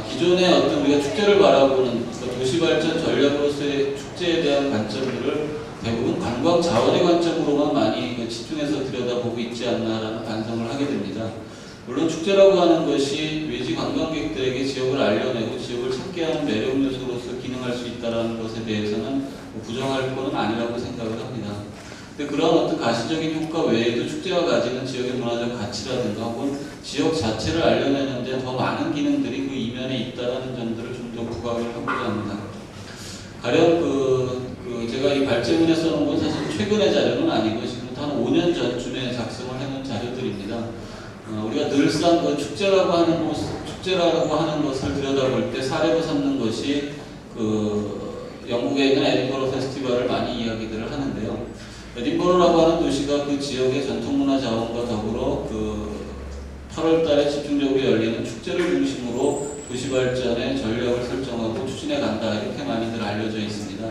기존의 어떤 우리가 축제를 바라보는 도시발전 전략으로서의 축제에 대한 관점들을 대부분 관광 자원의 관점으로만 많이 집중해서 들여다보고 있지 않나라는 반성을 하게 됩니다. 물론 축제라고 하는 것이 외지 관광객들에게 지역을 알려내고 지역을 찾게 하는 매력 요소로서 기능할 수 있다는 것에 대해서는 부정할 것은 아니라고 생각을 합니다. 근데 그런 어떤 가시적인 효과 외에도 축제가 가지는 지역의 문화적 가치라든가 혹은 지역 자체를 알려내는데 더 많은 기능들이 그 이면에 있다는 점들을 좀 더 부각을 하고자 합니다. 가령 제가 이 발제문에 써놓은 건 사실 최근의 자료는 아니고 지금부터 한 5년 전쯤에 작성을 해놓은 자료들입니다. 우리가 늘상 축제라고 하는 것을 들여다볼 때 사례로 삼는 것이 영국에 있는 에딘버러 페스티벌을 많이 이야기들을 하는데요. 에딘버러라고 하는 도시가 그 지역의 전통문화 자원과 더불어 8월 달에 집중적으로 열리는 축제를 중심으로 도시발전의 전략을 설정하고 추진해 간다, 이렇게 많이들 알려져 있습니다.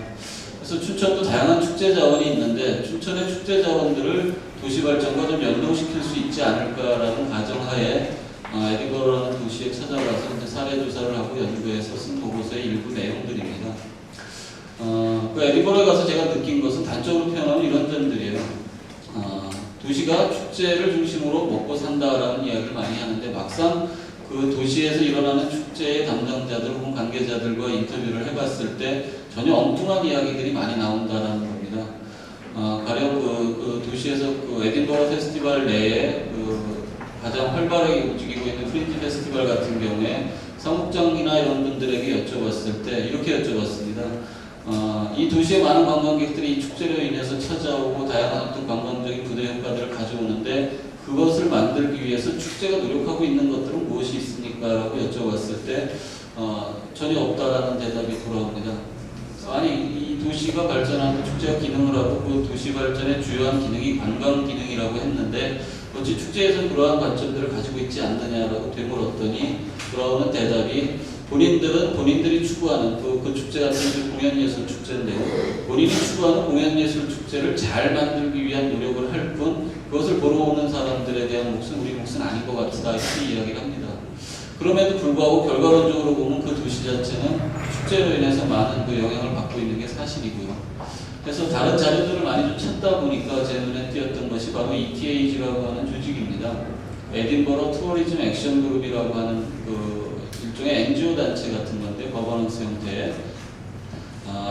그래서 춘천도 다양한 축제 자원이 있는데 춘천의 축제 자원들을 도시발전과 좀 연동시킬 수 있지 않을까라는 가정하에 에딘버러라는 도시에 찾아가서 이제 사례 조사를 하고 연구해서 쓴 보고서의 일부 내용들입니다. 그 에딘버러에 가서 제가 느낀 것은 단적으로 표현하면 이런 점들이에요. 도시가 축제를 중심으로 먹고 산다라는 이야기를 많이 하는데 막상 그 도시에서 일어나는 축제의 담당자들 혹은 관계자들과 인터뷰를 해봤을 때 전혀 엉뚱한 이야기들이 많이 나온다라는 겁니다. 가령 그 도시에서 에딘버러 페스티벌 내에 가장 활발하게 움직이고 있는 프린지 페스티벌 같은 경우에 사무장이나 이런 분들에게 여쭤봤을 때 이렇게 여쭤봤습니다. 이 도시에 많은 관광객들이 이 축제로 인해서 찾아오고 다양한 어떤 관광적인 부대 효과들을 가져오는데 그것을 만들기 위해서 축제가 노력하고 있는 것들은 무엇이 있습니까? 라고 여쭤봤을 때 전혀 없다라는 대답이 돌아옵니다. 아니, 이 도시가 발전하고 축제가 기능을 하고 그 도시 발전의 주요한 기능이 관광 기능이라고 했는데 어찌 축제에서는 그러한 관점들을 가지고 있지 않느냐라고 되물었더니 돌아오는 대답이 본인들이 추구하는 그 축제 같은 경우 공연예술 축제인데요. 본인이 추구하는 공연예술 축제를 잘 만들기 위한 노력을 할 뿐 그것을 보러 오는 사람들에 대한 몫은 우리 몫은 아닌 것 같다, 이렇게 이야기를 합니다. 그럼에도 불구하고 결과론적으로 보면 그 도시 자체는 축제로 인해서 많은 영향을 받고 있는 게 사실이고요. 그래서 다른 자료들을 많이 좀 찾다 보니까 제 눈에 띄었던 것이 바로 ETAG라고 하는 조직입니다. 에딘버러 투어리즘 액션 그룹이라고 하는 일종의 NGO 단체 같은 건데 거버넌스 형태의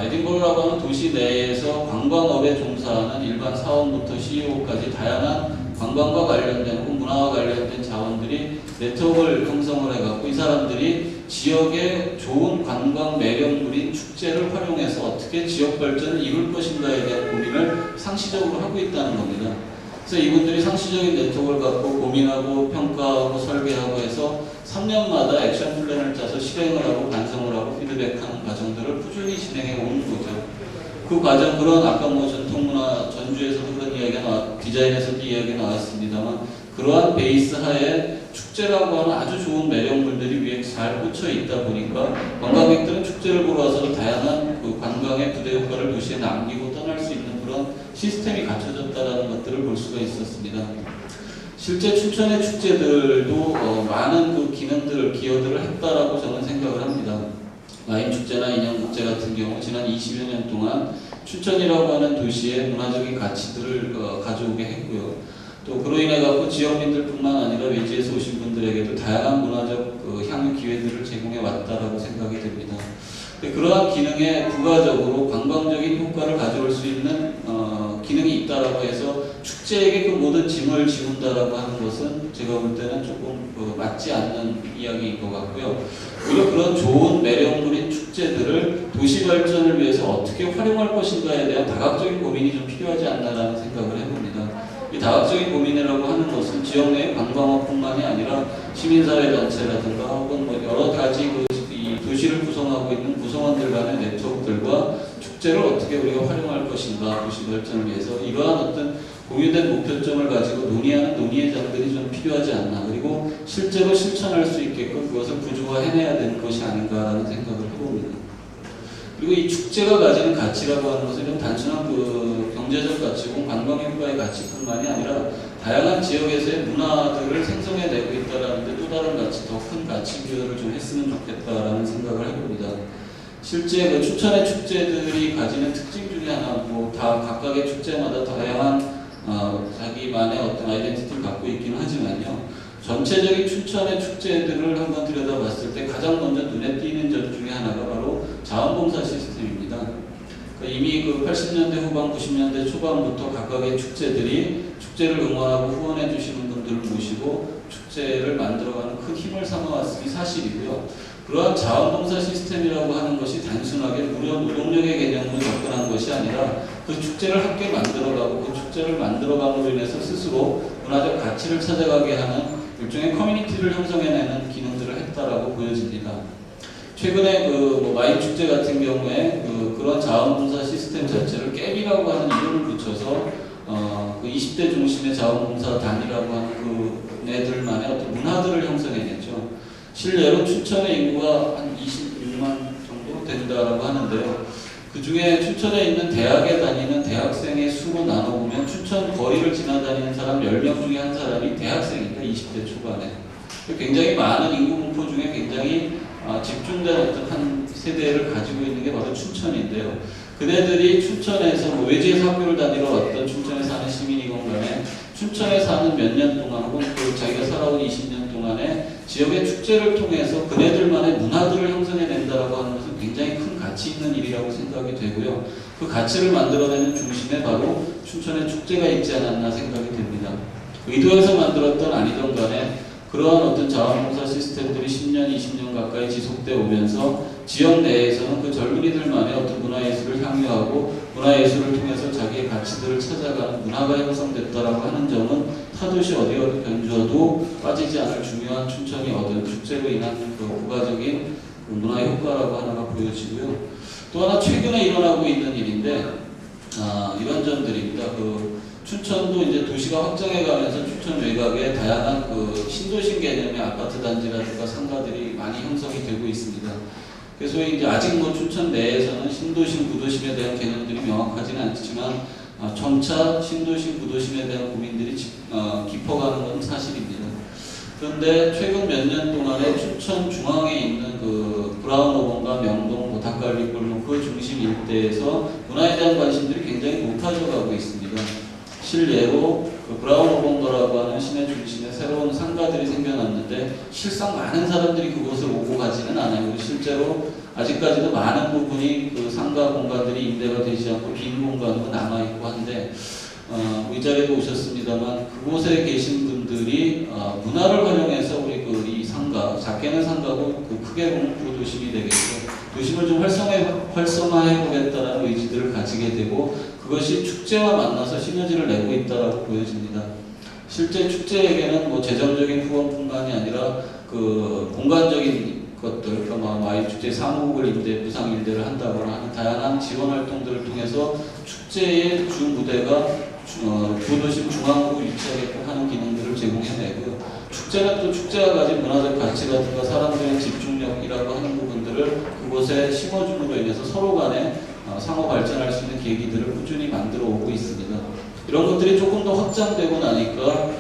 에딘버러라고 하는 도시 내에서 관광업에 종사하는 일반 사원부터 CEO까지 다양한 관광과 관련된 혹은 문화와 관련된 자원들이 네트워크를 형성을 해갖고 이 사람들이 지역의 좋은 관광 매력물인 축제를 활용해서 어떻게 지역 발전을 이룰 것인가에 대한 고민을 상시적으로 하고 있다는 겁니다. 그래서 이분들이 상시적인 네트워크를 갖고 고민하고 평가하고 설계하고 해서 3년마다 액션 플랜을 짜서 실행을 하고 반성을 하고 피드백하는 과정들을 꾸준히 진행해 오는 거죠. 그 과정, 그런 아까 전통문화 전주에서도 그런 이야기가 디자인에서도 이야기가 나왔습니다만 그러한 베이스 하에 축제라고 하는 아주 좋은 매력물들이 위에 잘 꽂혀 있다 보니까 관광객들은 축제를 보러 와서 다양한 그 관광의 부대 효과를 도시에 남기고 떠날 수 있는 그런 시스템이 갖춰졌다는 것들을 볼 수가 있었습니다. 실제 춘천의 축제들도 많은 그 기능들, 기여들을 했다라고 저는 생각을 합니다. 와인 축제나 인형축제 같은 경우 지난 20여 년 동안 춘천이라고 하는 도시의 문화적인 가치들을 가져오게 했고요. 또 그로 인해 갖고 지역민들뿐만 아니라 외지에서 오신 분들에게도 다양한 문화적 향유 기회들을 제공해 왔다라고 생각이 됩니다. 그러한 기능에 부가적으로 관광적인 효과를 가져올 수 있는 기능이 있다라고 해서 축제에게 그 모든 짐을 지운다라고 하는 것은 제가 볼 때는 조금 맞지 않는 이야기인 것 같고요. 오히려 그런 좋은 매력물인 축제들을 도시 발전을 위해서 어떻게 활용할 것인가에 대한 다각적인 고민이 좀 필요하지 않나라는 생각을 해봅니다. 이 다각적인 고민이라고 하는 것은 지역 내 관광업뿐만이 아니라 시민사회단체라든가 혹은 뭐 여러 가지 이 도시를 구성하고 있는 구성원들 간의 네트워크들과 축제를 어떻게 우리가 활용할 것인가, 도시 발전을 위해서 이러한 어떤 공유된 목표점을 가지고 논의하는 논의의 장들이 좀 필요하지 않나, 그리고 실제로 실천할 수 있게끔 그것을 구조화해내야 되는 것이 아닌가라는 생각을 해봅니다. 그리고 이 축제가 가지는 가치라고 하는 것은 단순한 그 경제적 가치고 관광효과의 가치뿐만이 아니라 다양한 지역에서의 문화들을 생성해내고 있다는 데 또 다른 가치, 더 큰 가치 부여를 좀 했으면 좋겠다라는 생각을 해봅니다. 실제 그 춘천의 축제들이 가지는 특징 중에 하나, 뭐 다 각각의 축제마다 다양한 자기만의 어떤 아이덴티티를 갖고 있긴 하지만요. 전체적인 춘천의 축제들을 한번 들여다봤을 때 가장 먼저 눈에 띄는 점 중에 하나가 바로 자원봉사 시스템입니다. 그러니까 이미 그 80년대 후반, 90년대 초반부터 각각의 축제를 응원하고 후원해 주시는 분들을 모시고 축제를 만들어가는 큰 힘을 삼아왔음이 사실이고요. 그러한 자원봉사 시스템이라고 하는 것이 단순하게 무료 노동력의 개념으로 접근한 것이 아니라 그 축제를 함께 만들어가고 그 축제를 만들어감으로 인해서 스스로 문화적 가치를 찾아가게 하는 일종의 커뮤니티를 형성해내는 기능들을 했다라고 보여집니다. 최근에 그 와인 축제 같은 경우에 그런 자원봉사 시스템 자체를 깹이라고 하는 이름을 붙여서 그 20대 중심의 자원봉사 단이라고 하는 그 애들만의 어떤 문화들을 형성해냈죠. 실례로 춘천의 인구가 한 26만 정도 된다라고 하는데요. 그 중에 춘천에 있는 대학에 다니는 대학생의 수로 나눠보면 춘천 거리를 지나다니는 사람 10명 중에 한 사람이 대학생입니다. 20대 초반에. 굉장히 많은 인구 분포 중에 굉장히 집중된 어떤 한 세대를 가지고 있는 게 바로 춘천인데요. 그네들이 춘천에서 외지에서 학교를 다니러 왔던 춘천에 사는 시민이건 간에 춘천에 사는 몇 년 동안 혹은 그 자기가 살아온 20년 동안에 지역의 축제를 통해서 그네들만의 문화들을 형성해낸다라고 하는 것은 굉장히 큰 가치 있는 일이라고 생각이 되고요. 그 가치를 만들어내는 중심에 바로 춘천의 축제가 있지 않았나 생각이 됩니다. 의도해서 만들었던 아니던 간에 그러한 어떤 자원봉사 시스템들이 10년, 20년 가까이 지속되어 오면서 지역 내에서는 그 젊은이들만의 어떤 문화예술을 향유하고 문화예술을 통해서 자기의 가치들을 찾아가는 문화가 형성됐다라고 하는 점은 타도시 어디 견주어도 빠지지 않을 중요한 춘천이 얻은 축제로 인한 그 부가적인 그 문화의 효과라고 하나가 보여지고요. 또 하나 최근에 일어나고 있는 일인데 이런 점들입니다. 춘천도 이제 도시가 확장해가면서 춘천 외곽에 다양한 그 신도심 개념의 아파트 단지라든가 상가들이 많이 형성이 되고 있습니다. 그래서 이제 아직 뭐 춘천 내에서는 신도심, 구도심에 대한 개념들이 명확하지는 않지만 점차 신도심, 구도심에 대한 고민들이 깊어가는 건 사실입니다. 그런데 최근 몇 년 동안에 춘천 중앙에 있는 그 브라운오번과 명동, 닭갈비골목 그 중심 일대에서 문화에 대한 관심들이 굉장히 높아져 가고 있습니다. 실례로 그 브라운오번거라고 하는 시내 중심에 새로운 상가들이 생겨났는데 실상 많은 사람들이 그곳을 오고 가지는 않아요. 실제로 아직까지도 많은 부분이 그 상가 공간들이 임대가 되지 않고 빈 공간으로 남아있고 한데 이 자리에도 오셨습니다만 그곳에 계신 분들이 문화를 활용해서 우리 이 상가, 작게는 상가고 크게 보면 구도심이 되겠죠. 도심을 좀 활성화해 보겠다는 의지들을 가지게 되고 그것이 축제와 만나서 시너지를 내고 있다라고 보여집니다. 실제 축제에게는 뭐 재정적인 후원뿐만이 아니라 그 공간적인 것들, 그러니까 마이축제 사무국을 임대, 부상 일대를 한다거나 하는 다양한 지원 활동들을 통해서 축제의 주 무대가 구도심 중앙으로 위치하게끔 하는 기능들을 제공해내고요. 축제는 또 축제가 가진 문화적 가치라든가 사람들의 집중력이라고 하는 부분들을 그곳에 심어줌으로 인해서 서로 간에 상호 발전할 수 있는 계기들을 꾸준히 만들어 오고 있습니다. 이런 것들이 조금 더 확장되고 나니까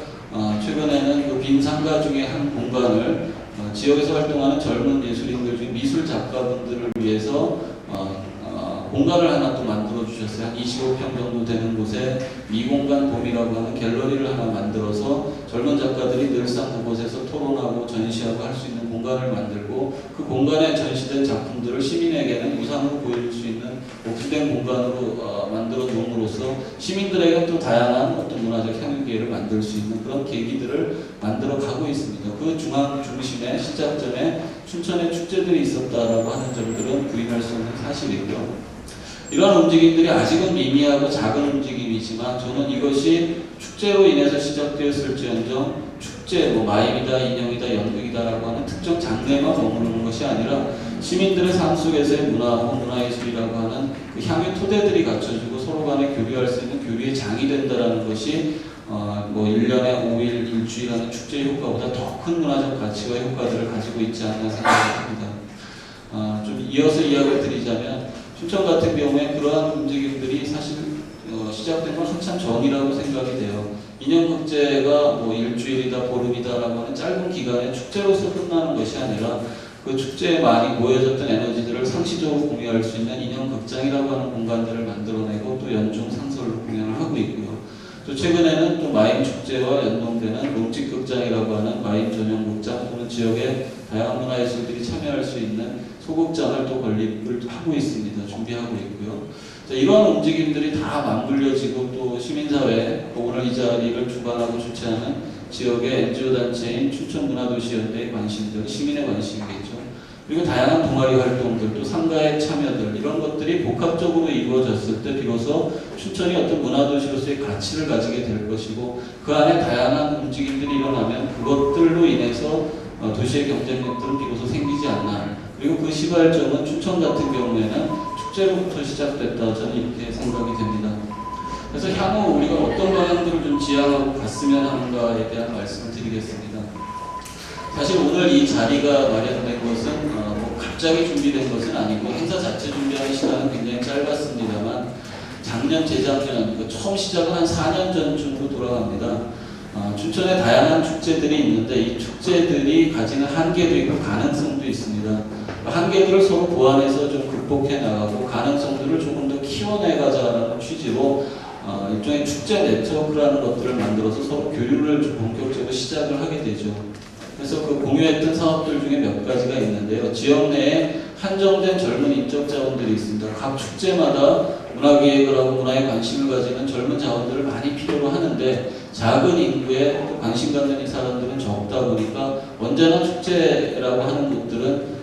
최근에는 그 빈 상가 중에 한 공간을 지역에서 활동하는 젊은 예술인들 중 미술 작가분들을 위해서 공간을 하나 또 만들어 주셨어요. 한 25평 정도 되는 곳에 미공간 봄이라고 하는 갤러리를 하나 만들어서 젊은 작가들이 늘상 그곳에서 토론하고 전시하고 할 수 있는 공간을 만들고 그 공간에 전시된 작품들을 시민에게는 우상으로 보여줄 수 있는 오픈된 공간으로 만들어 놓음으로써 시민들에게 또 다양한 어떤 문화적 향유기회를 만들 수 있는 그런 계기들을 만들어 가고 있습니다. 그 중앙 중심에 시작점에 춘천에 축제들이 있었다라고 하는 점들은 부인할 수 없는 사실이고요. 이러한 움직임들이 아직은 미미하고 작은 움직임이지만 저는 이것이 축제로 인해서 시작되었을지언정 축제, 마임이다, 인형이다, 연극이다라고 하는 특정 장르에만 머무르는 것이 아니라 시민들의 삶 속에서의 문화 혹은 문화예술이라고 하는 그 향유 토대들이 갖춰지고 서로 간에 교류할 수 있는 교류의 장이 된다라는 것이 1년에 5일, 일주일 하는 축제 효과보다 더 큰 문화적 가치와 효과들을 가지고 있지 않나 생각합니다. 좀 이어서 이야기를 드리자면 춘천 같은 경우에 그러한 움직임들이 사실 시작된 건 한참 전이라고 생각이 돼요. 인형극제가 일주일이다 보름이다라고 하는 짧은 기간에 축제로서 끝나는 것이 아니라 그 축제에 많이 모여졌던 에너지들을 상시적으로 공유할 수 있는 인형극장이라고 하는 공간들을 만들어내고 또 연중 상설로 공연을 하고 있고요. 또 최근에는 또 마임 축제와 연동되는 롱찍극장이라고 하는 마임 전용 극장 또는 지역의 다양한 문화예술들이 참여할 수 있는 소극장을 또 건립을 하고 있습니다. 준비하고 있고요. 자, 이러한 움직임들이 다 맞물려지고 또 시민사회, 오늘 이 자리를 주관하고 주최하는 지역의 NGO단체인 춘천문화도시연대의 관심들, 시민의 관심이겠죠. 그리고 다양한 동아리 활동들, 또 상가의 참여들, 이런 것들이 복합적으로 이루어졌을 때 비로소 춘천이 어떤 문화도시로서의 가치를 가지게 될 것이고 그 안에 다양한 움직임들이 일어나면 그것들로 인해서 도시의 경쟁력들은 비로소 생기지 않나. 그리고 그 시발점은 춘천 같은 경우에는 축제로부터 시작됐다. 저는 이렇게 생각이 됩니다. 그래서 향후 우리가 어떤 방향들을 좀 지향하고 갔으면 하는가에 대한 말씀을 드리겠습니다. 사실 오늘 이 자리가 마련된 것은 갑자기 준비된 것은 아니고 행사 자체 준비하는 시간은 굉장히 짧았습니다만 작년, 재작년, 처음 시작은 한 4년 전쯤으로 돌아갑니다. 춘천에 다양한 축제들이 있는데 이 축제들이 가지는 한계도 있고 가능성도 있습니다. 한계들을 서로 보완해서 좀 극복해 나가고 가능성들을 조금 더 키워내가자라는 취지로 일종의 축제 네트워크라는 것들을 만들어서 서로 교류를 좀 본격적으로 시작을 하게 되죠. 그래서 그 공유했던 사업들 중에 몇 가지가 있는데요. 지역 내에 한정된 젊은 인적 자원들이 있습니다. 각 축제마다 문화기획을 하고 문화에 관심을 가지는 젊은 자원들을 많이 필요로 하는데 작은 인구에 관심 갖는 이 사람들은 적다 보니까 언제나 축제라고 하는 곳들은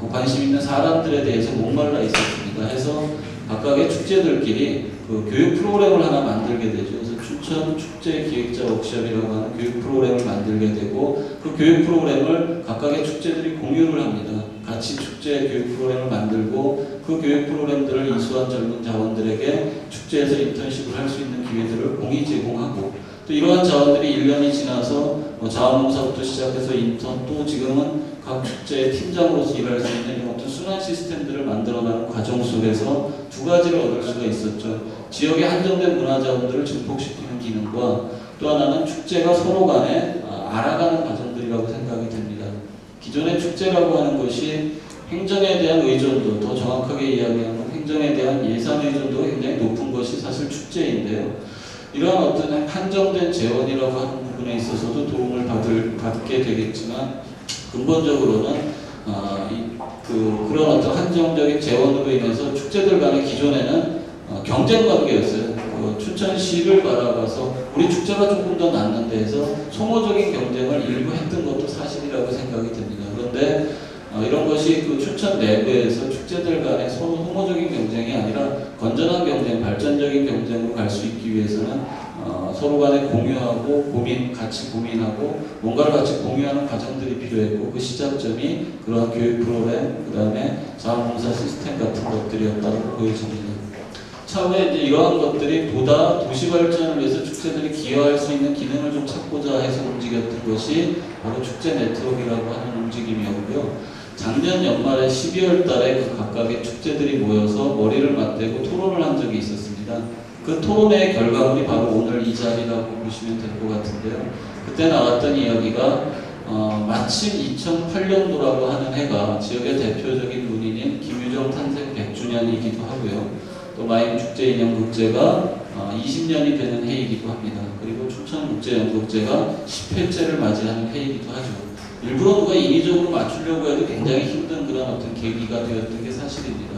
그 관심 있는 사람들에 대해서 목말라 있었습니다. 해서 각각의 축제들끼리 그 교육 프로그램을 하나 만들게 되죠. 그래서 춘천 축제 기획자 워크숍이라고 하는 교육 프로그램을 만들게 되고 그 교육 프로그램을 각각의 축제들이 공유를 합니다. 같이 축제 교육 프로그램을 만들고 그 교육 프로그램들을 이수한 젊은 자원들에게 축제에서 인턴십을 할 수 있는 기회들을 공의 제공하고 또 이러한 자원들이 1년이 지나서 자원봉사부터 시작해서 인턴 또 지금은 각 축제의 팀장으로서 일할 수 있는 어떤 순환 시스템들을 만들어가는 과정 속에서 두 가지를 얻을 수가 있었죠. 지역의 한정된 문화 자원들을 증폭시키는 기능과 또 하나는 축제가 서로 간에 알아가는 과정들이라고 생각이 됩니다. 기존의 축제라고 하는 것이 행정에 대한 의존도, 더 정확하게 이야기하면 행정에 대한 예산 의존도가 굉장히 높은 것이 사실 축제인데요. 이러한 어떤 한정된 재원이라고 하는 부분에 있어서도 도움을 받게 되겠지만 근본적으로는 그런 어떤 한정적인 재원으로 인해서 축제들 간의 기존에는 경쟁 관계였어요. 춘천시를 바라봐서 우리 축제가 조금 더 낫는데 해서 소모적인 경쟁을 일부 했던 것도 사실이라고 생각이 됩니다. 그런데 이런 것이 그 춘천 내부에서 축제들 간의 서로 소모적인 경쟁이 아니라 건전한 경쟁, 발전적인 경쟁으로 갈 수 있기 위해서는 서로 간에 공유하고 같이 고민하고 뭔가를 같이 공유하는 과정들이 필요했고 그 시작점이 그러한 교육 프로그램, 그 다음에 자원봉사 시스템 같은 것들이었다고 보여집니다. 차후에 이제 이러한 것들이 보다 도시 발전을 위해서 축제들이 기여할 수 있는 기능을 좀 찾고자 해서 움직였던 것이 바로 축제 네트워크라고 하는 움직임이었고요. 작년 연말에 12월 달에 그 각각의 축제들이 모여서 머리를 맞대고 토론을 한 적이 있었습니다. 그 토론의 결과물이 바로 오늘 이 자리라고 보시면 될 것 같은데요. 그때 나왔던 이야기가 마침 2008년도라고 하는 해가 지역의 대표적인 문인인 김유정 탄생 100주년이기도 하고요. 또 마임축제인형국제가 20년이 되는 해이기도 합니다. 그리고 춘천국제연극제가 10회째를 맞이하는 해이기도 하죠. 일부러 누가 인위적으로 맞추려고 해도 굉장히 힘든 그런 어떤 계기가 되었던 게 사실입니다.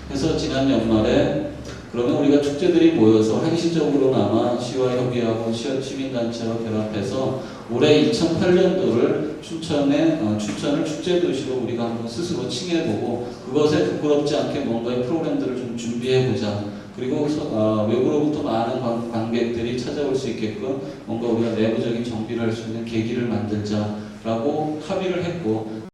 그래서 지난 연말에 그러면 우리가 축제들이 모여서 한시적으로나마 시와 협의하고 시민단체와 결합해서 올해 2008년도를 춘천을 축제도시로 우리가 한번 스스로 칭해보고 그것에 부끄럽지 않게 뭔가의 프로그램들을 좀 준비해보자. 그리고 외부로부터 많은 관객들이 찾아올 수 있게끔 뭔가 우리가 내부적인 정비를 할 수 있는 계기를 만들자라고 합의를 했고